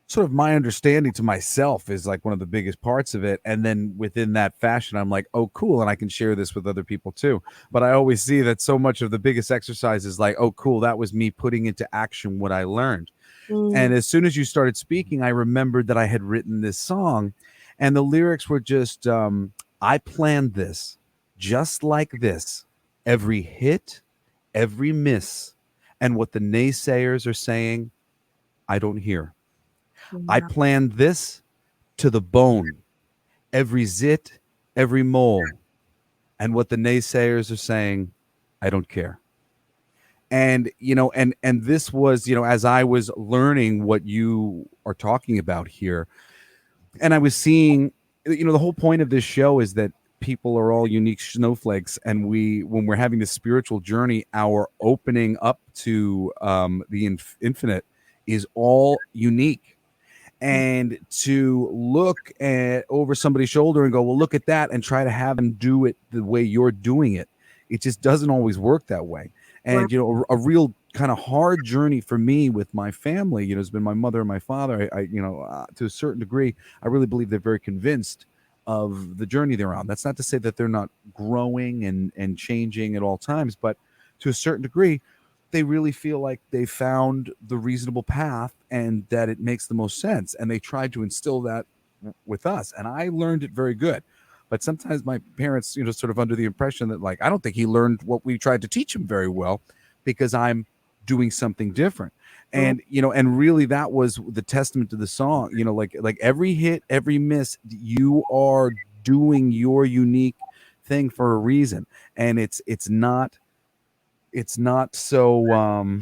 sort of my understanding to myself is like one of the biggest parts of it. And then within that fashion, I'm like, oh, cool. And I can share this with other people too. But I always see that so much of the biggest exercise is like, oh, cool. That was me putting into action what I learned. And as soon as you started speaking, I remembered that I had written this song and the lyrics were just, I planned this just like this, every hit, every miss, and what the naysayers are saying, I don't hear. I planned this to the bone, every zit, every mole, and what the naysayers are saying, I don't care. And, and this was, as I was learning what you are talking about here, and I was seeing, the whole point of this show is that people are all unique snowflakes. And when we're having this spiritual journey, our opening up to the infinite is all unique. And to look over somebody's shoulder and go, well, look at that, and try to have them do it the way you're doing it, it just doesn't always work that way. And, a real kind of hard journey for me with my family, has been my mother and my father. I to a certain degree, I really believe they're very convinced of the journey they're on. That's not to say that they're not growing and changing at all times, but to a certain degree, they really feel like they found the reasonable path and that it makes the most sense. And they tried to instill that with us. And I learned it very good. But sometimes my parents, sort of under the impression that like, I don't think he learned what we tried to teach him very well because I'm doing something different. And, and really that was the testament to the song, like every hit, every miss, you are doing your unique thing for a reason. And it's not so,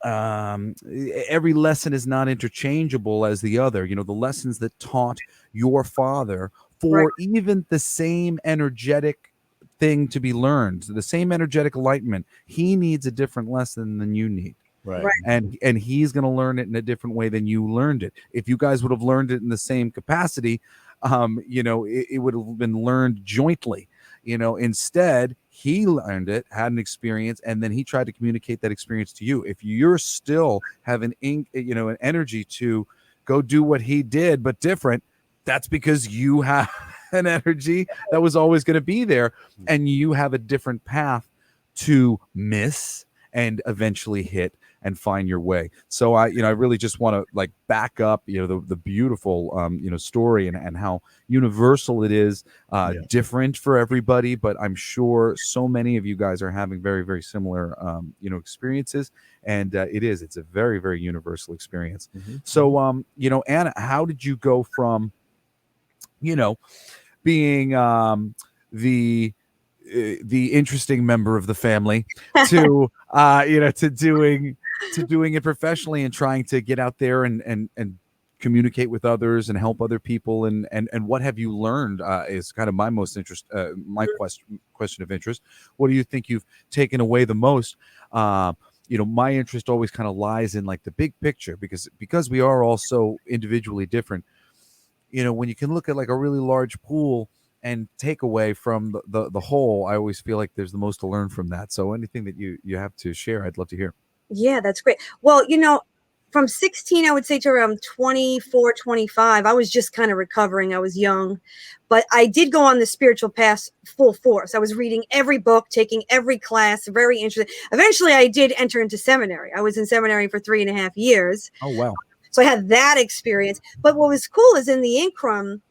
every lesson is not interchangeable as the other. The lessons that taught your father for even the same energetic thing to be learned, the same energetic enlightenment, he needs a different lesson than you need. Right. And he's going to learn it in a different way than you learned it. If you guys would have learned it in the same capacity, it would have been learned jointly. Instead, he learned it, had an experience, and then he tried to communicate that experience to you. If you're still having, an energy to go do what he did, but different, that's because you have an energy that was always going to be there, and you have a different path to miss and eventually hit and find your way. So I really just want to like back up, the beautiful, story and how universal it is, different for everybody. But I'm sure so many of you guys are having very, very similar, experiences. And it's a very, very universal experience. So, Anna, how did you go from, being the interesting member of the family to to doing it professionally and trying to get out there and communicate with others and help other people, and what have you learned is kind of my most my question of interest. What do you think you've taken away the most? My interest always kind of lies in like the big picture, because we are all so individually different. When you can look at like a really large pool and take away from the whole, I always feel like there's the most to learn from that. So anything that you have to share, I'd love to hear. Yeah, that's great. Well, from 16, I would say, to around 24, 25, I was just kind of recovering. I was young, but I did go on the spiritual path full force. I was reading every book, taking every class, very interested. Eventually, I did enter into seminary. I was in seminary for 3.5 years. Oh, wow. So I had that experience. But what was cool is in the interim,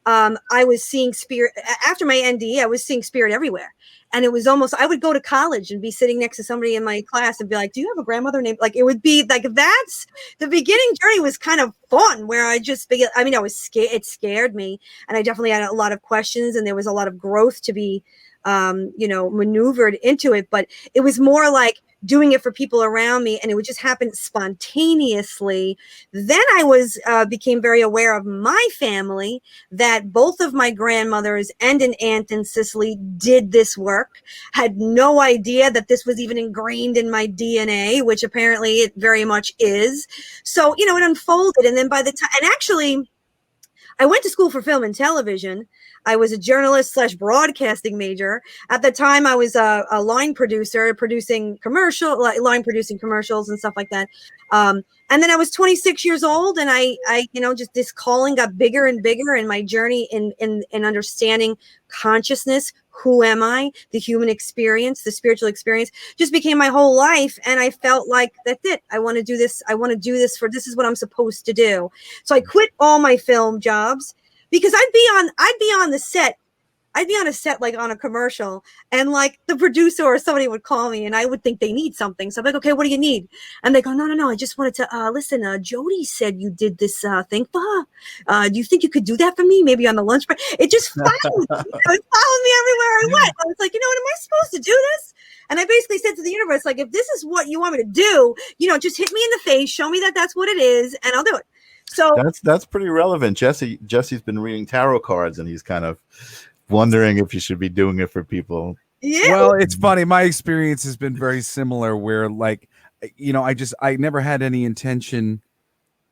I was seeing spirit. After my NDE, I was seeing spirit everywhere. And it was almost, I would go to college and be sitting next to somebody in my class and be like, do you have a grandmother named, like, it would be like, that's the beginning journey was kind of fun, where I was scared. It scared me. And I definitely had a lot of questions, and there was a lot of growth to be, maneuvered into it. But it was more like doing it for people around me, and it would just happen spontaneously. Then I became very aware of my family, that both of my grandmothers and an aunt in Sicily did this work. Had no idea that this was even ingrained in my DNA, which apparently it very much is. So, it unfolded. And then by the time, and actually, I went to school for film and television. I was a journalist / broadcasting major. At the time, I was a line producer, line producing commercials and stuff like that. And then I was 26 years old, and I just, this calling got bigger and bigger, and my journey in understanding consciousness, who am I, the human experience, the spiritual experience, just became my whole life. And I felt like, that's it. I want to do this. I want to do this this is what I'm supposed to do. So I quit all my film jobs, because I'd be on the set. I'd be on a set, like on a commercial, and like the producer or somebody would call me, and I would think they need something. So I'm like, okay, what do you need? And they go, no. I just wanted to listen. Jody said you did this thing for her. Do you think you could do that for me? Maybe on the lunch break. It just followed me. It followed me everywhere I went. I was like, what am I supposed to do this? And I basically said to the universe, like, if this is what you want me to do, just hit me in the face, show me that that's what it is, and I'll do it. So that's pretty relevant. Jesse's been reading tarot cards, and he's kind of wondering if you should be doing it for people. Yeah. Well, it's funny. My experience has been very similar, where like, I never had any intention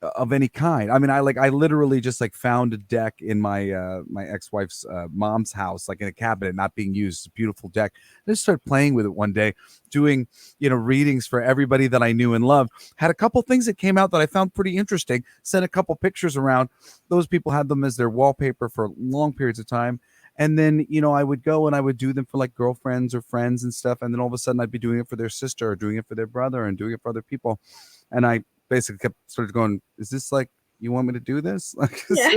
of any kind. I mean, I literally just like found a deck in my my ex-wife's mom's house, like in a cabinet, not being used. It's a beautiful deck. I just started playing with it one day, doing readings for everybody that I knew and loved. Had a couple things that came out that I found pretty interesting. Sent a couple pictures around. Those people had them as their wallpaper for long periods of time. And then, I would go and I would do them for like girlfriends or friends and stuff. And then all of a sudden I'd be doing it for their sister, or doing it for their brother, and doing it for other people. And I basically started going, is this like, you want me to do this? Yeah.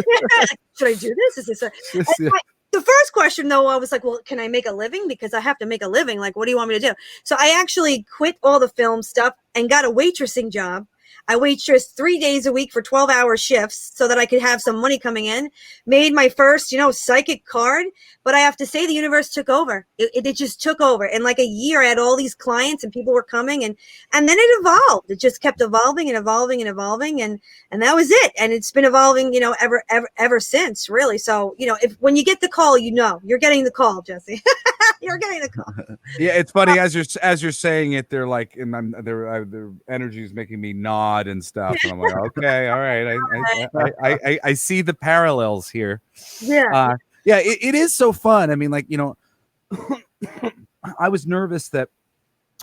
Should I do this? Is this the first question, though, I was like, well, can I make a living? Because I have to make a living. Like, what do you want me to do? So I actually quit all the film stuff and got a waitressing job. I waitressed 3 days a week for 12-hour shifts so that I could have some money coming in. Made my first, psychic card. But I have to say, the universe took over. It just took over. In like a year, I had all these clients, and people were coming, and then it evolved. It just kept evolving and evolving and evolving, and that was it. And it's been evolving, ever since, really. So, when you get the call, you're getting the call, Jesse. You're getting the call. Yeah, it's funny as you're saying it. They're like, and their energy is making me nod and stuff, and I'm like, okay, all right, I see the parallels here. Yeah, it is so fun. I mean, like, I was nervous that,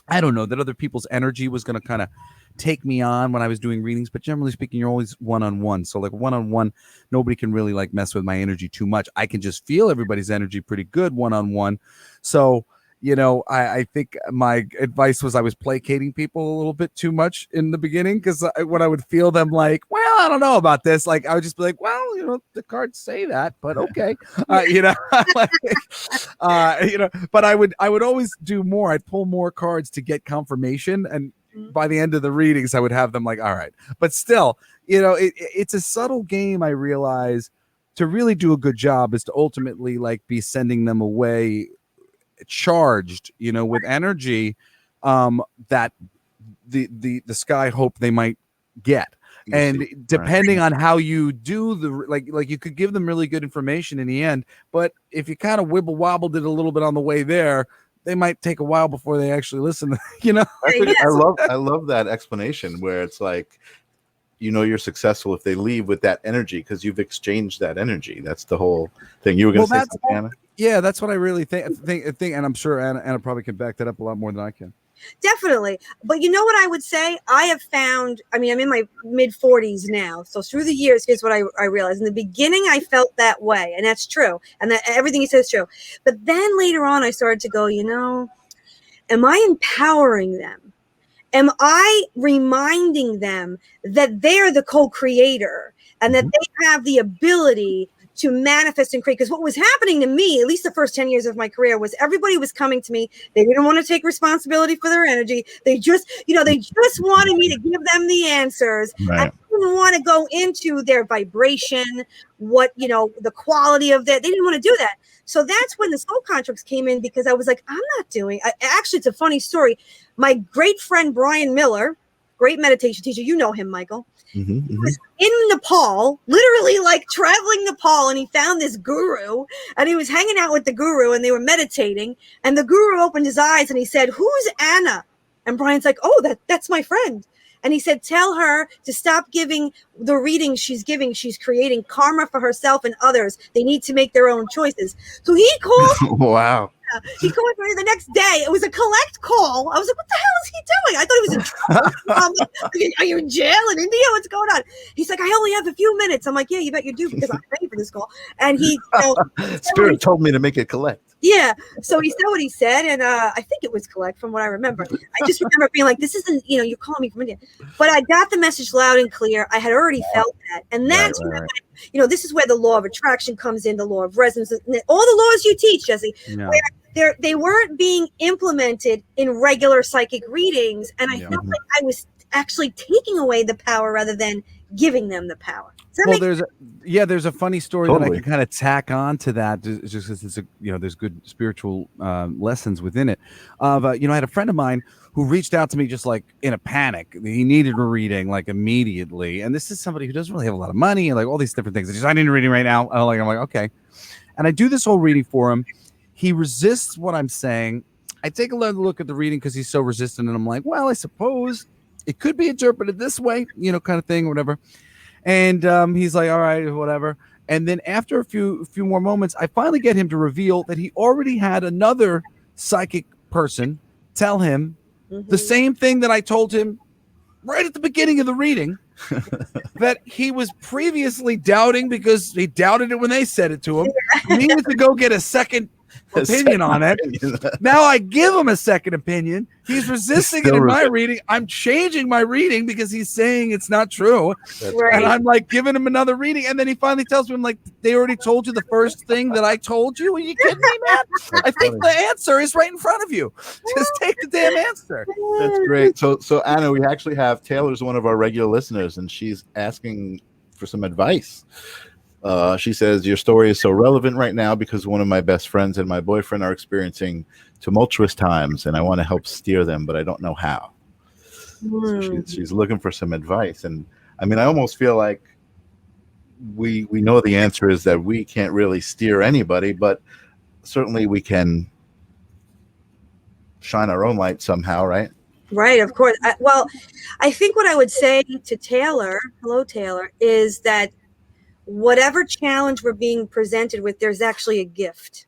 I don't know, that other people's energy was going to kind of take me on when I was doing readings, but generally speaking, you're always one-on-one. So like one-on-one, nobody can really like mess with my energy too much. I can just feel everybody's energy pretty good one-on-one. So, I think my advice was I was placating people a little bit too much in the beginning, because when I would feel them like, well, I don't know about this, like I would just be like, well, the cards say that, but okay, but I would always do more. I'd pull more cards to get confirmation, and by the end of the readings, I would have them like, all right. But still, it's a subtle game. I realize to really do a good job is to ultimately like be sending them away charged, with energy that the sky hope they might get. And depending on how you do like you could give them really good information in the end, but if you kind of wibble wobbled it a little bit on the way there, they might take a while before they actually listen. I love that explanation where it's like, you're successful if they leave with that energy because you've exchanged that energy. That's the whole thing. You were going to say something, Anna? Yeah, that's what I really think, and I'm sure Anna probably can back that up a lot more than I can. Definitely. But you know what I would say? I have found, I'm in my mid 40s now. So through the years, here's what I realized. In the beginning, I felt that way. And that's true. And that everything he says is true. But then later on, I started to go, am I empowering them? Am I reminding them that they're the co-creator and that they have the ability to manifest and create? Because what was happening to me, at least the first 10 years of my career, was everybody was coming to me. They didn't want to take responsibility for their energy. They just, they just wanted me to give them the answers. Right. I didn't want to go into their vibration, what, the quality of that. They didn't want to do that. So that's when the soul contracts came in, because I was like, I'm not doing, actually, it's a funny story. My great friend, Brian Miller, great meditation teacher, you know him, Michael. He was in Nepal, literally like traveling Nepal, and he found this guru, and he was hanging out with the guru, and they were meditating, and the guru opened his eyes and he said, "Who's Anna?" And Brian's like, "Oh, that's my friend." And he said, "Tell her to stop giving the readings she's giving. She's creating karma for herself and others. They need to make their own choices." So he called. Wow. He called me the next day. It was a collect call. I was like, what the hell is he doing? I thought he was in trouble. Are you in jail in India? What's going on? He's like, I only have a few minutes. I'm like, yeah, you bet you do, because I'm ready for this call. And he Spirit told me to make it collect. Yeah. So he said what he said. And I think it was collect from what I remember. I just remember being like, this isn't, you're calling me from India. But I got the message loud and clear. I had already felt that. And that's right. This is where the law of attraction comes in, the law of resonance, all the laws you teach, Jesse, where they weren't being implemented in regular psychic readings. And I felt like I was actually taking away the power rather than giving them the power. There's a funny story that I can kind of tack on to that, just because it's there's good spiritual lessons within it. I had a friend of mine who reached out to me just like in a panic. He needed a reading like immediately, and this is somebody who doesn't really have a lot of money and like all these different things. I need a reading right now. I'm like, okay, and I do this whole reading for him. He resists what I'm saying. I take a look at the reading because he's so resistant, and I'm like, well, I suppose it could be interpreted this way, kind of thing, or whatever. And he's like, all right, whatever. And then after a few more moments, I finally get him to reveal that he already had another psychic person tell him the same thing that I told him right at the beginning of the reading, that he was previously doubting because he doubted it when they said it to him. He needed to go get a second opinion on it. Now I give him a second opinion. He's resisting it in my reading. I'm changing my reading because he's saying it's not true. Right. And I'm like giving him another reading. And then he finally tells me, I'm like, they already told you the first thing that I told you? Are you kidding me, man? I think the answer is right in front of you. Just take the damn answer. That's great. So Anna, we actually have Taylor's one of our regular listeners, and she's asking for some advice. She says, your story is so relevant right now because one of my best friends and my boyfriend are experiencing tumultuous times, and I want to help steer them, but I don't know how. So she's looking for some advice. And I mean, I almost feel like we know the answer is that we can't really steer anybody, but certainly we can shine our own light somehow, right? Right, of course. I think what I would say to Taylor, hello, Taylor, is that whatever challenge we're being presented with, there's actually a gift.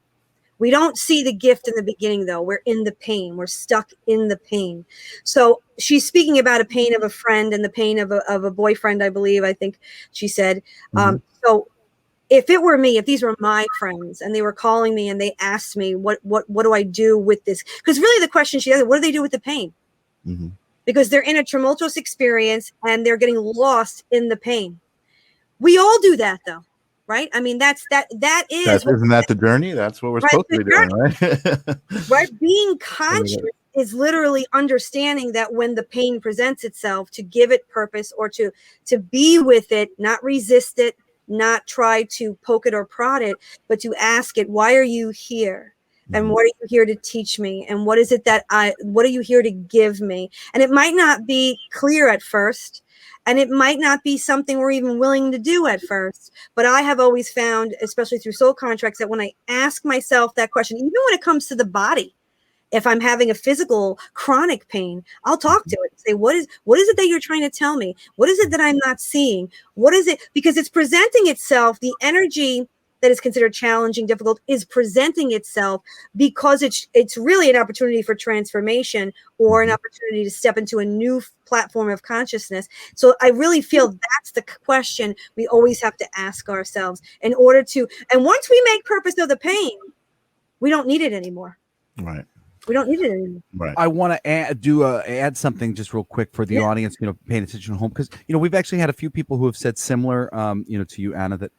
We don't see the gift in the beginning, though. We're in the pain. We're stuck in the pain. So she's speaking about a pain of a friend and the pain of a boyfriend, I think she said. So if it were me, if these were my friends and they were calling me and they asked me, what do I do with this? Because really the question she asked, what do they do with the pain? Because they're in a tumultuous experience and they're getting lost in the pain. We all do that, though, right? I mean, that is. Isn't that the journey? That's what we're supposed to be doing, right? Right. Being conscious is literally understanding that when the pain presents itself, to give it purpose or to be with it, not resist it, not try to poke it or prod it, but to ask it, why are you here? And what are you here to teach me? And what is it what are you here to give me? And it might not be clear at first, and it might not be something we're even willing to do at first. But I have always found, especially through soul contracts, that when I ask myself that question, even when it comes to the body, if I'm having a physical chronic pain, I'll talk to it and say, what is it that you're trying to tell me? What is it that I'm not seeing? What is it? Because it's presenting itself, the energy that is considered challenging, difficult, is presenting itself because it's really an opportunity for transformation or an opportunity to step into a new platform of consciousness. So I really feel that's the question we always have to ask ourselves in order to, and once we make purpose of the pain, we don't need it anymore. Right. We don't need it anymore. Right. I want to add something just real quick for the audience, paying attention at home, because we've actually had a few people who have said similar, to you, Anna, that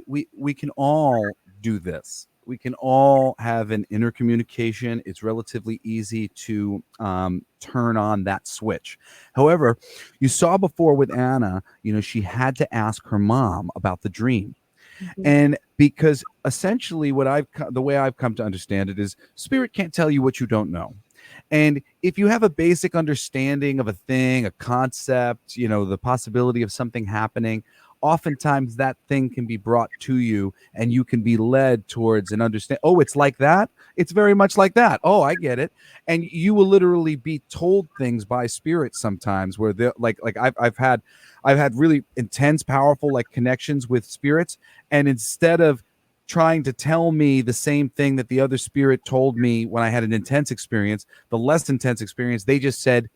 we can all do this. We can all have an inner communication. It's relatively easy to turn on that switch. However, you saw before with Anna, she had to ask her mom about the dream. And because essentially the way I've come to understand it is spirit can't tell you what you don't know. And if you have a basic understanding of a thing, a concept, the possibility of something happening, oftentimes that thing can be brought to you and you can be led towards and understand, oh, it's like that. It's very much like that. Oh, I get it. And you will literally be told things by spirit sometimes where they're like I've had really intense, powerful connections with spirits. And instead of trying to tell me the same thing that the other spirit told me when I had an intense experience, the less intense experience, they just said,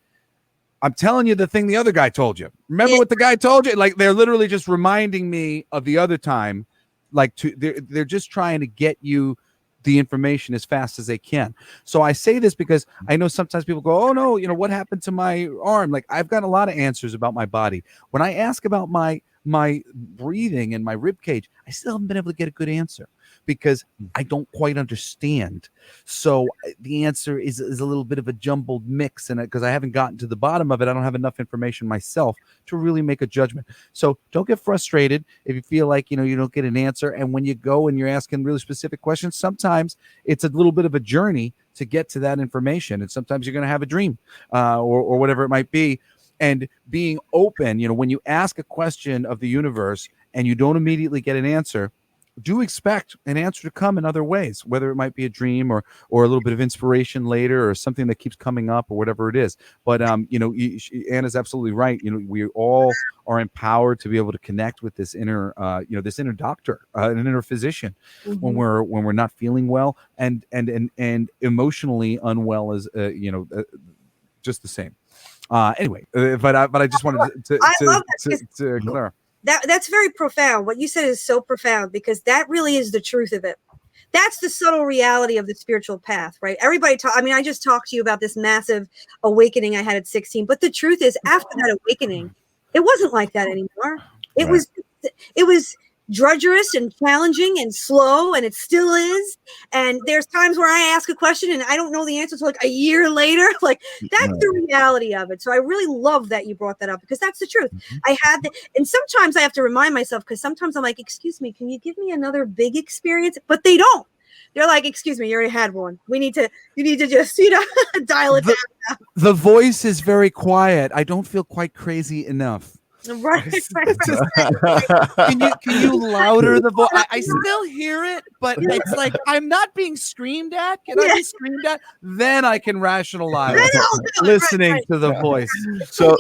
I'm telling you the thing the other guy told you. Remember what the guy told you? They're literally just reminding me of the other time. They're just trying to get you the information as fast as they can. So I say this because I know sometimes people go, oh no, what happened to my arm? I've got a lot of answers about my body. When I ask about my breathing and my rib cage, I still haven't been able to get a good answer because I don't quite understand. So the answer is a little bit of a jumbled mix, and because I haven't gotten to the bottom of it, I don't have enough information myself to really make a judgment. So don't get frustrated if you feel like you don't get an answer. And when you go and you're asking really specific questions, sometimes it's a little bit of a journey to get to that information, and sometimes you're going to have a dream or whatever it might be. And being open, when you ask a question of the universe and you don't immediately get an answer, do expect an answer to come in other ways, whether it might be a dream or a little bit of inspiration later or something that keeps coming up or whatever it is. But, Anna's absolutely right. We all are empowered to be able to connect with this inner, this inner doctor, an inner physician when we're not feeling well and emotionally unwell as, just the same. Anyway, but I just wanted to clear. That's very profound. What you said is so profound because that really is the truth of it. That's the subtle reality of the spiritual path, right? Everybody I just talked to you about this massive awakening I had at 16, but the truth is after that awakening, it wasn't like that anymore. It was drudgerous and challenging and slow, and it still is. And there's times where I ask a question and I don't know the answer until a year later. That's the reality of it. So I really love that you brought that up because that's the truth. I had and sometimes I have to remind myself because sometimes I'm like, excuse me, can you give me another big experience? But they don't. They're like, excuse me, you already had one. You need to just, dial it down. The voice is very quiet. I don't feel quite crazy enough. Right. Can you louder the voice? I still hear it, but it's like I'm not being screamed at. Can I be screamed at? Then I can rationalize listening to the voice. So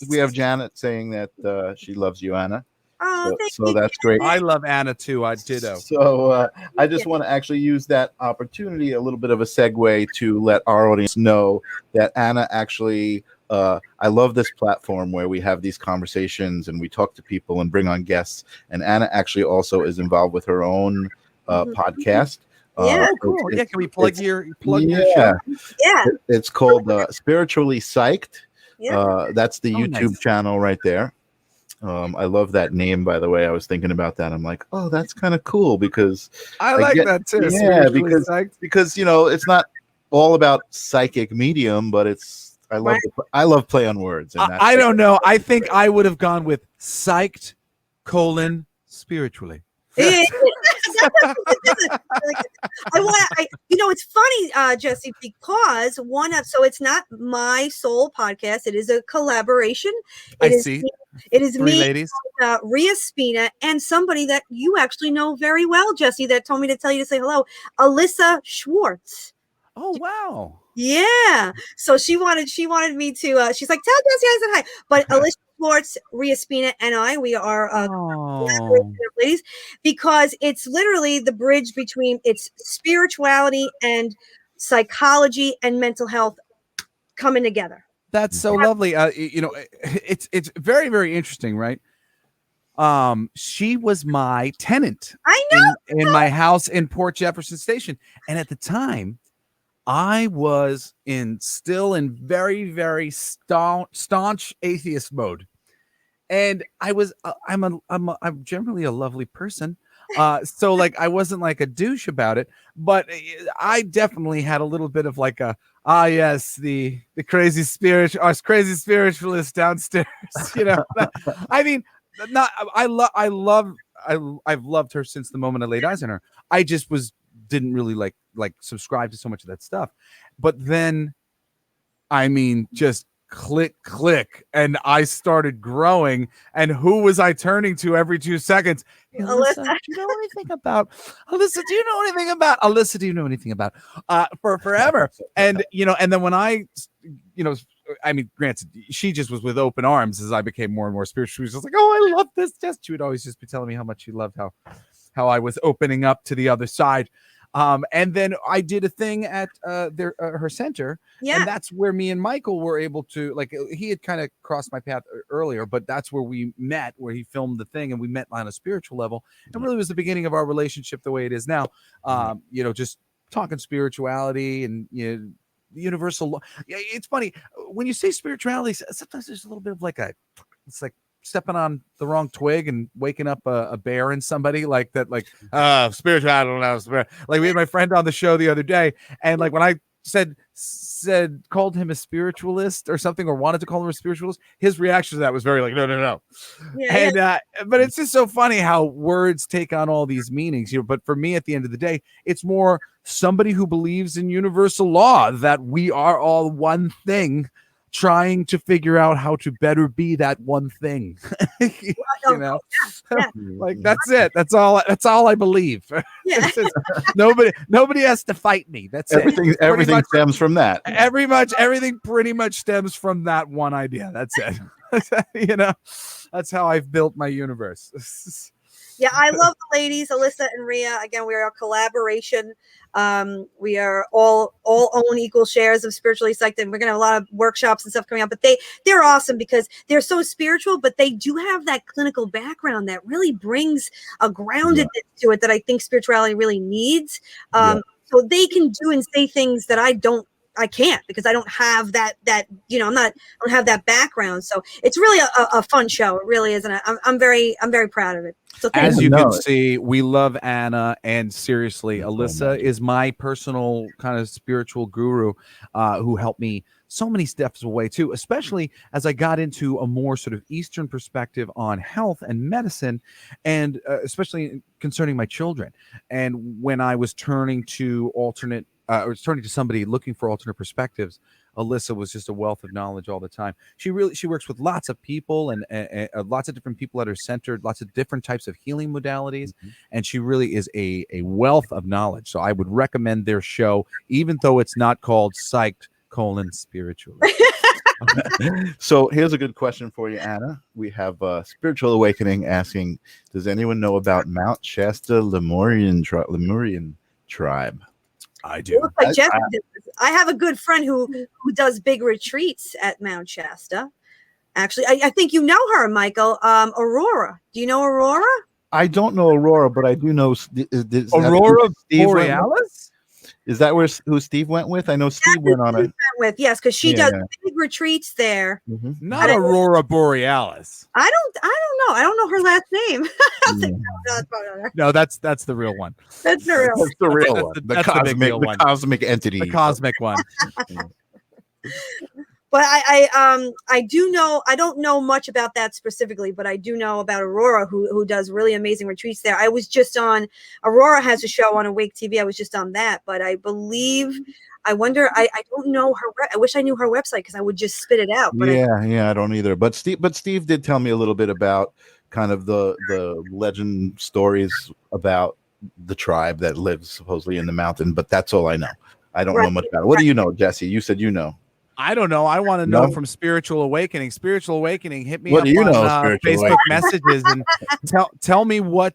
we have Janet saying that she loves you, Anna. Oh, so that's great. I love Anna too. I ditto. So I just want to actually use that opportunity, a little bit of a segue, to let our audience know that Anna actually. I love this platform where we have these conversations and we talk to people and bring on guests. And Anna actually also is involved with her own podcast. Cool. Can we plug your show? Yeah. It's called Spiritually Psyched. That's the YouTube channel right there. I love that name, by the way. I was thinking about that. I'm like, oh, that's kind of cool because I like that too. Yeah, because it's not all about psychic medium, but it's I love play on words. And I don't know. I think I would have gone with psyched : spiritually. That's It's funny, Jesse, because so it's not my sole podcast. It is a collaboration. It is Three me, ladies. Rhea Spina, and somebody that you actually know very well, Jesse, that told me to tell you to say hello, Alyssa Schwartz. Oh, wow. Yeah. So she wanted me to, she's like, tell Jesse I said hi. But Alyssa Schwartz, Rhea Spina, and we are ladies, because it's literally the bridge between its spirituality and psychology and mental health coming together. That's so lovely. It's very, very interesting, right? She was my tenant in my house in Port Jefferson Station. And at the time, I was still in very, very staunch atheist mode. And I'm generally a lovely person. So like, I wasn't like a douche about it, but I definitely had a little bit of like yes, the crazy spiritualist downstairs, I mean, I've loved her since the moment I laid eyes on her. I just didn't really like subscribe to so much of that stuff. But then, I mean, just click, and I started growing. And who was I turning to every 2 seconds? Hey, Alyssa, do you know anything about Alyssa? Do you know anything about Alyssa? Do you know anything about for forever? And and then when I, I mean, granted, she just was with open arms as I became more and more spiritual. She was just like, oh, I love this. She would always just be telling me how much she loved how I was opening up to the other side. And then I did a thing at her center, and that's where me and Michael were able to, like, he had kind of crossed my path earlier, but that's where we met, where he filmed the thing, and we met on a spiritual level, and really was the beginning of our relationship the way it is now. Just talking spirituality and universal law. It's funny when you say spirituality, sometimes there's a little bit of it's like stepping on the wrong twig and waking up a bear in somebody like that, spiritual. I don't know. Like, we had my friend on the show the other day, and like when I called him a spiritualist or something, or wanted to call him a spiritualist, his reaction to that was very like, no. But it's just so funny how words take on all these meanings, but for me, at the end of the day, it's more somebody who believes in universal law, that we are all one thing, trying to figure out how to better be that one thing. Like, that's it. That's all I believe. Nobody has to fight me. That's everything stems from that. Everything pretty much stems from that one idea. That's it. That's how I've built my universe. Yeah, I love the ladies, Alyssa and Rhea. Again, we are a collaboration. We are all own equal shares of Spiritually Psyched, and we're gonna have a lot of workshops and stuff coming up. But they're awesome because they're so spiritual, but they do have that clinical background that really brings a groundedness to it that I think spirituality really needs. So they can do and say things that I can't, because I don't have that I don't have that background. So it's really a fun show. It really is, and I'm very proud of it. So as you can see, we love Anna, and seriously, Alyssa is my personal kind of spiritual guru, who helped me so many steps away too, especially as I got into a more sort of Eastern perspective on health and medicine, and especially concerning my children. And when I was turning to somebody looking for alternate perspectives, Alyssa was just a wealth of knowledge all the time. She works with lots of people and lots of different people at her center, lots of different types of healing modalities. And she really is a wealth of knowledge. So I would recommend their show, even though it's not called Psyched: Spiritually. So here's a good question for you, Anna. We have Spiritual Awakening asking, does anyone know about Mount Shasta Lemurian tribe? I do. I have a good friend who does big retreats at Mount Shasta. Actually, I think you know her, Michael. Aurora. Do you know Aurora? I don't know Aurora, but I do know Aurora Borealis. Is that who Steve went with? I know Steve went on it. Yes, because she does big retreats there. Not Aurora Borealis. I don't know. I don't know her last name. No, that's the real one. That's the real one. That's the real one. The cosmic cosmic entity. The cosmic one. But I do know, I don't know much about that specifically, but I do know about Aurora, who does really amazing retreats there. I was just on, Aurora has a show on Awake TV. I was just on that, but I believe, I wonder, I don't know her. I wish I knew her website because I would just spit it out. But I don't either. But Steve did tell me a little bit about kind of the legend stories about the tribe that lives supposedly in the mountain. But that's all I know. I don't know much about it. What do you know, Jesse? You said you know. I don't know. I want to know from Spiritual Awakening. Spiritual Awakening, hit me what up do you on know, Facebook messages and tell me what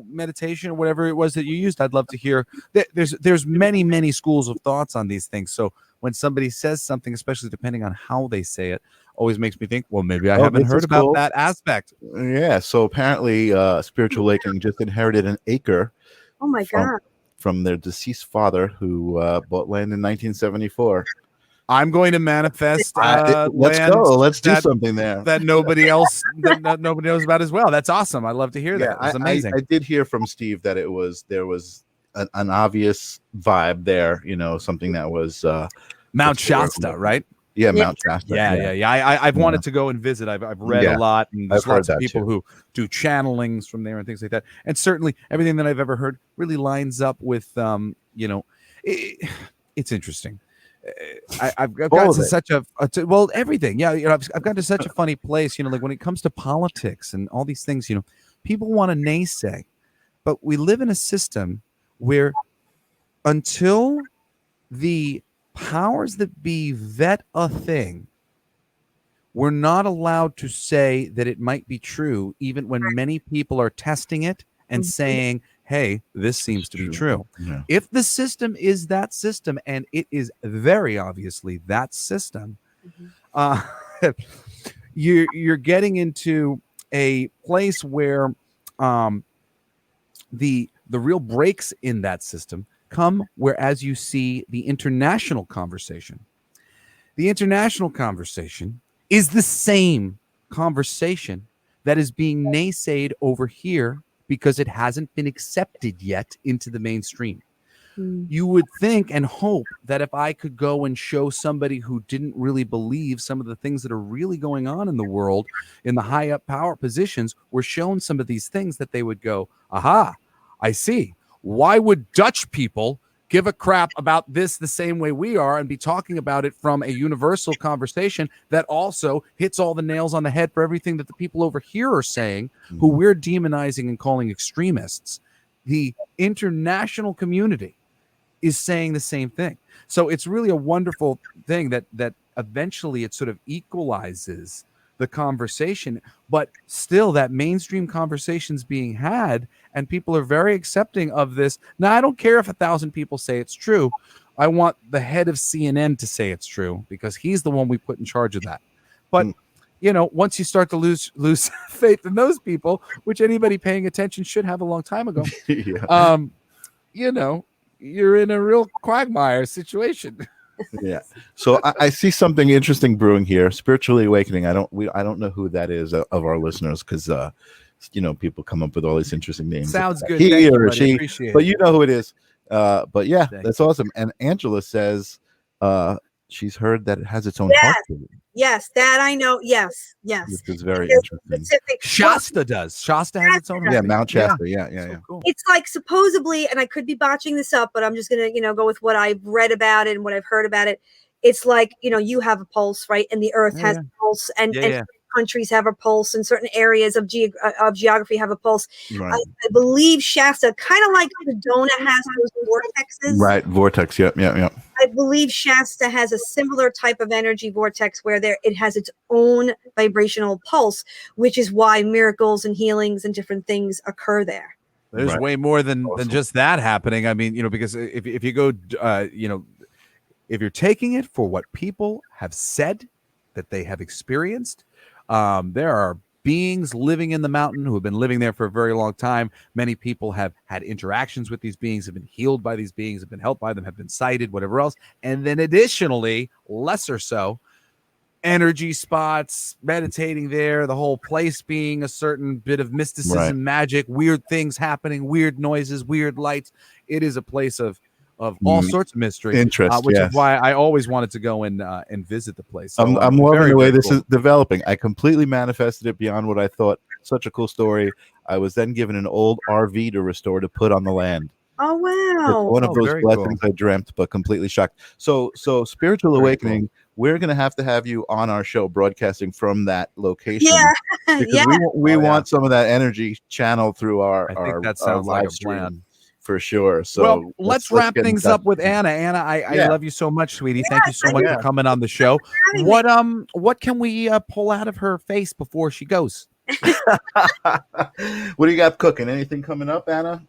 meditation or whatever it was that you used. I'd love to hear. There's many schools of thoughts on these things. So when somebody says something, especially depending on how they say it, always makes me think, well, maybe I haven't heard about that aspect. Yeah. So apparently, Spiritual Awakening just inherited an acre. Oh my God. From their deceased father, who bought land in 1974. I'm going to manifest. Let's go. Let's do something there that nobody else that nobody knows about as well. That's awesome. I love to hear that. It's amazing. I did hear from Steve that there was an obvious vibe there. You know, something that was Mount Shasta, right? Yeah, Mount Shasta. Yeah. I've wanted to go and visit. I've read a lot, and there's lots of people who do channelings from there and things like that. And certainly, everything that I've ever heard really lines up with, it's interesting. I've gotten to such everything. Yeah, I've gotten to such a funny place. Like when it comes to politics and all these things, people want to naysay, but we live in a system where until the powers that be vet a thing, we're not allowed to say that it might be true, even when many people are testing it and saying, hey, this seems to be true. Yeah. If the system is that system, and it is very obviously that system, you're getting into a place where the real breaks in that system come whereas you see the international conversation. The international conversation is the same conversation that is being naysayed over here because it hasn't been accepted yet into the mainstream. You would think and hope that if I could go and show somebody who didn't really believe some of the things that are really going on in the world, in the high up power positions, were shown some of these things, that they would go, aha, I see. Why would Dutch people give a crap about this the same way we are and be talking about it from a universal conversation that also hits all the nails on the head for everything that the people over here are saying, who we're demonizing and calling extremists? The international community is saying the same thing. So it's really a wonderful thing that eventually it sort of equalizes the conversation, but still that mainstream conversation's being had, and people are very accepting of this. Now, I don't care if 1,000 people say it's true. I want the head of CNN to say it's true, because he's the one we put in charge of that. But once you start to lose faith in those people, which anybody paying attention should have a long time ago, you're in a real quagmire situation. Yeah. So I see something interesting brewing here. Spiritually Awakening. I don't know who that is of our listeners, because people come up with all these interesting names. Sounds good. He or she, but you know who it is. But yeah, that's awesome. And Angela says she's heard that it has its own heartbeat. Yes, that I know. Yes. Which is very interesting. Shasta does. Shasta has its own heartbeat. Yeah, Mount Shasta. Yeah. So cool. It's like supposedly, and I could be botching this up, but I'm just gonna, go with what I've read about it and what I've heard about it. It's like, you have a pulse, right? And the earth has a pulse, and countries have a pulse, and certain areas of geography have a pulse. Right. I believe Shasta, kind of like Sedona has those vortexes. Right, vortex. Yep. I believe Shasta has a similar type of energy vortex where it has its own vibrational pulse, which is why miracles and healings and different things occur there. There's way more than just that happening. I mean, because if you go, if you're taking it for what people have said that they have experienced, there are beings living in the mountain who have been living there for a very long time. Many people have had interactions with these beings, have been healed by these beings, have been helped by them, have been sighted, whatever else. And then additionally, lesser so, energy spots, meditating there, the whole place being a certain bit of mysticism, magic, weird things happening, weird noises, weird lights. It is a place of all sorts of mystery, interest, which yes. is why I always wanted to go and visit the place. So, I'm loving very, the way very this cool. is developing. I completely manifested it beyond what I thought. Such a cool story. I was then given an old RV to restore to put on the land. Oh, It's wow. one of those very blessings cool. I dreamt, but completely shocked. So Spiritual Very Awakening, we're going to have you on our show broadcasting from that location. Yeah. Because Yeah. we want some of that energy channeled through I think that sounds like live a stream plan. For sure. So Well, let's wrap get in things touch. up with Anna. Anna, I love you so much, sweetie. Thank you so much yeah. for coming on the show. What can we pull out of her face before she goes? What do you got cooking? Anything coming up, Anna?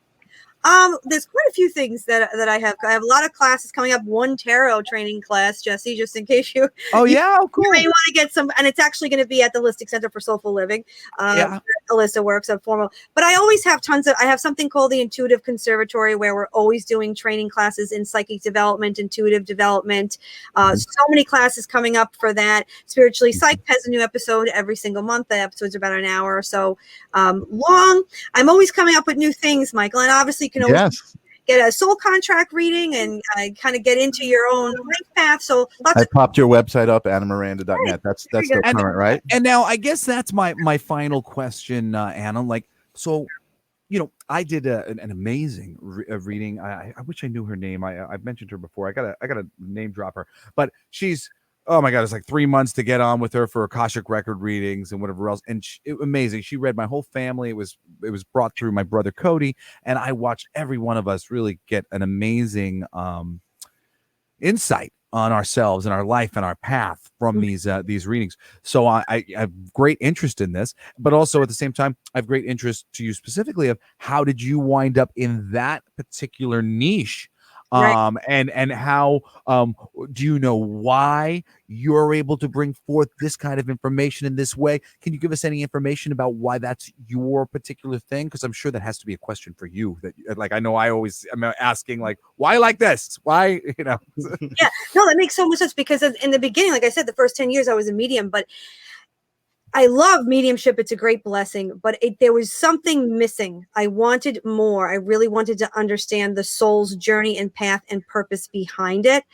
There's quite a few things that I have. I have a lot of classes coming up. One tarot training class, Jesse, just in case you. Oh yeah, cool. You may want to get some, and it's actually going to be at the Holistic Center for Soulful Living. Alyssa works at formal, but I always have I have something called the Intuitive Conservatory, where we're always doing training classes in psychic development, intuitive development. So many classes coming up for that. Spiritually Psyched has a new episode every single month. The episode's about an hour or so long. I'm always coming up with new things, Michael, and obviously you can always get a soul contract reading and kind of get into your own life path. So I popped your website up, annamiranda.net. That's still current, right? And now I guess that's my final question, Anna. Like, so, I did an amazing reading. I wish I knew her name. I've mentioned her before. I gotta name drop her, but she's, oh my God, it's like 3 months to get on with her for Akashic record readings and whatever else. And amazing. She read my whole family. It was brought through my brother Cody, and I watched every one of us really get an amazing insight on ourselves and our life and our path from these readings. So I have great interest in this, but also at the same time, I have great interest to you specifically of how did you wind up in that particular niche? And how do you know why you're able to bring forth this kind of information in this way? Can you give us any information about why that's your particular thing? Because I'm sure that has to be a question for you that, like, I know I always am asking, like, why like this? Why, Yeah, no, that makes so much sense, because in the beginning, like I said, the first 10 years I was a medium, but I love mediumship. It's a great blessing, but there was something missing. I wanted more. I really wanted to understand the soul's journey and path and purpose behind it.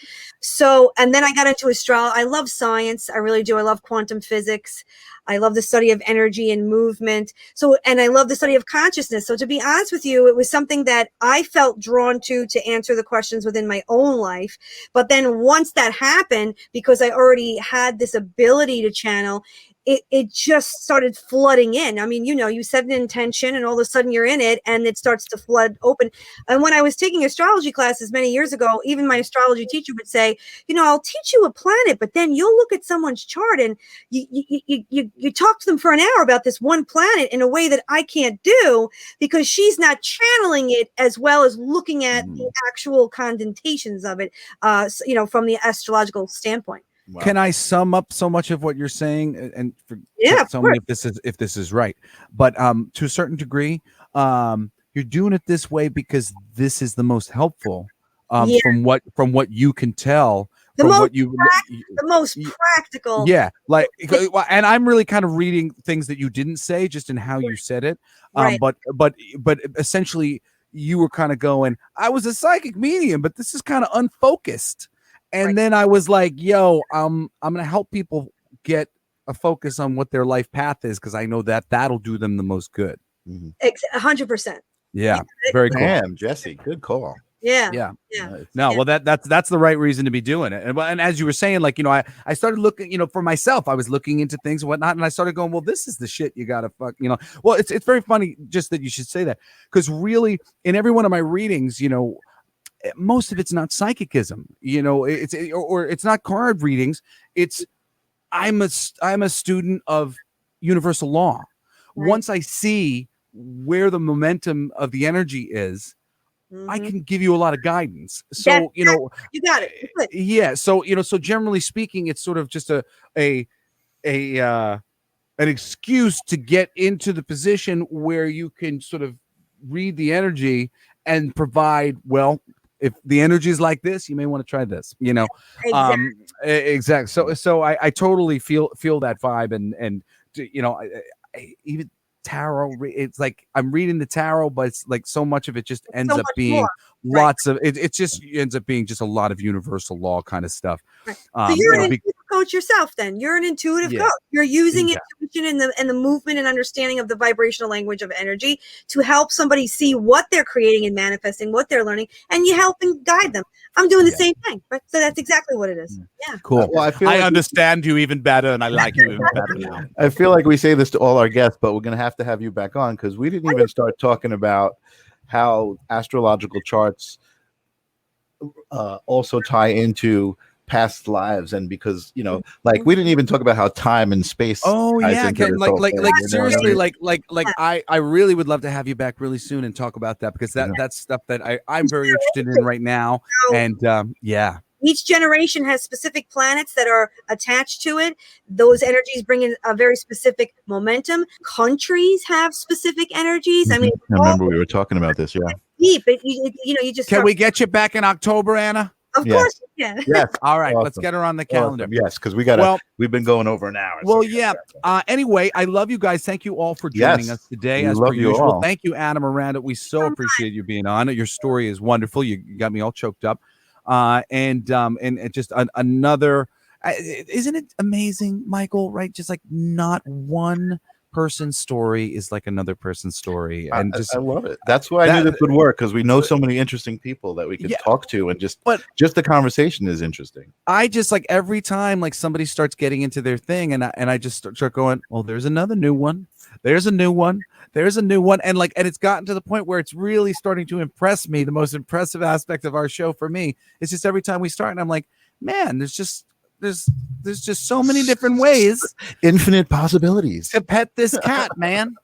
So, and then I got into astrology. I love science. I really do. I love quantum physics. I love the study of energy and movement. So, and I love the study of consciousness. So to be honest with you, it was something that I felt drawn to answer the questions within my own life. But then once that happened, because I already had this ability to channel, it just started flooding in. I mean, you set an intention and all of a sudden you're in it and it starts to flood open. And when I was taking astrology classes many years ago, even my astrology teacher would say, I'll teach you a planet, but then you'll look at someone's chart and you talk to them for an hour about this one planet in a way that I can't do, because she's not channeling it as well as looking at the actual condentations of it, from the astrological standpoint. Wow. Can I sum up so much of what you're saying and tell me if this is right? But to a certain degree, you're doing it this way because this is the most helpful from what you can tell. The most practical. Yeah, like, and I'm really kind of reading things that you didn't say, just in how you said it. Right. But essentially, you were kind of going, I was a psychic medium, but this is kind of unfocused. And then I was like, yo, I'm going to help people get a focus on what their life path is, because I know that that'll do them the most good. 100%. Yeah, very cool. Damn, Jesse, good call. Yeah. No, well, that's the right reason to be doing it. And as you were saying, like, I started looking, for myself, I was looking into things and whatnot, and I started going, well, this is the shit you gotta fuck, Well, it's very funny just that you should say that, because really, in every one of my readings, most of it's not psychicism, it's not card readings. It's I'm a student of universal law. Right. Once I see where the momentum of the energy is, I can give you a lot of guidance. So, you got it. Yeah. So, so generally speaking, it's sort of just an excuse to get into the position where you can sort of read the energy and provide, well, if the energy is like this, you may want to try this, Exactly. So I totally feel that vibe. And I even tarot. It's like I'm reading the tarot, but it's like so much of it just ends so up much being more, lots of it. It just ends up being just a lot of universal law kind of stuff. Right. So you're an you know, intuitive coach yourself. Then you're an intuitive Yeah. coach. You're using Yeah. intuition and the movement and understanding of the vibrational language of energy to help somebody see what they're creating and manifesting, what they're learning, and you help and guide them. I'm doing the Yeah. same thing. Right? So that's exactly what it is. Yeah. Cool. Well, I understand you even better, and I like you even better now. I feel like we say this to all our guests, but we're going to have you back on because we didn't even start talking about how astrological charts also tie into past lives, and because like we didn't even talk about how time and space. Oh yeah, Ken, like seriously, I mean? I really would love to have you back really soon and talk about that, because that's stuff that I'm very interested in right now. And yeah. Each generation has specific planets that are attached to it. Those energies bring in a very specific momentum. Countries have specific energies. I mean, I remember we were talking about this. Yeah. Deep, but you just Can we get you back in October, Anna? Of course you can. Yes. All right, Awesome. let's get her on the calendar. Awesome. Yes, because we've been going over an hour. Well, yeah. Anyway, I love you guys. Thank you all for joining us today, as per usual. Thank you, Anna, Miranda. We so appreciate you being on. Your story is wonderful. You got me all choked up. And just another. Isn't it amazing, Michael? Right? Just like not one person's story is like another person's story, and I love it. That's why I knew this would work, because we know so many interesting people that we could talk to, and just the conversation is interesting. I just like every time like somebody starts getting into their thing, and I just start going, well, there's another new one. There's a new one. There's a new one. And it's gotten to the point where it's really starting to impress me. The most impressive aspect of our show for me is just every time we start, and I'm like, man, there's just so many different ways, infinite possibilities to pet this cat, man.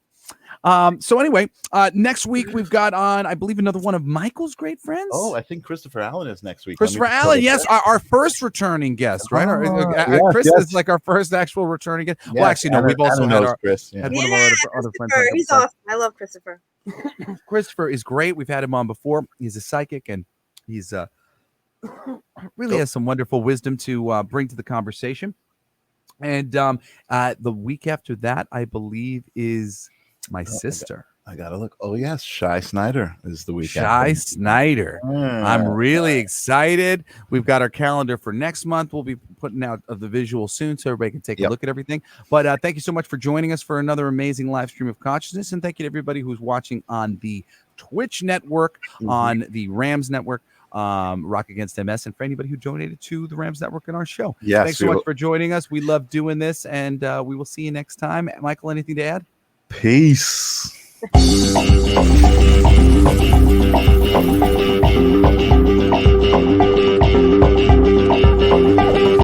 So anyway, next week we've got on, I believe, another one of Michael's great friends. Oh, I think Christopher Allen is next week. Christopher Allen, yes, our first returning guest, right? Chris is like our first actual returning guest. Yes, well, actually, no, we've also had Chris. Had one of our other friends. He's awesome. I love Christopher. Christopher is great. We've had him on before. He's a psychic, and he's really has some wonderful wisdom to bring to the conversation. And the week after that, I believe, is my sister. I gotta look. Oh yes, Shy Snyder is the week. Shy Snyder. I'm really excited. We've got our calendar for next month. We'll be putting out the visual soon, so everybody can take a look at everything. But thank you so much for joining us for another amazing live stream of consciousness, and thank you to everybody who's watching on the Twitch network, on the Rams network, Rock Against MS, and for anybody who donated to the Rams network in our show. Yes, thanks so much for joining us. We love doing this, and we will see you next time. Michael, anything to add? Peace.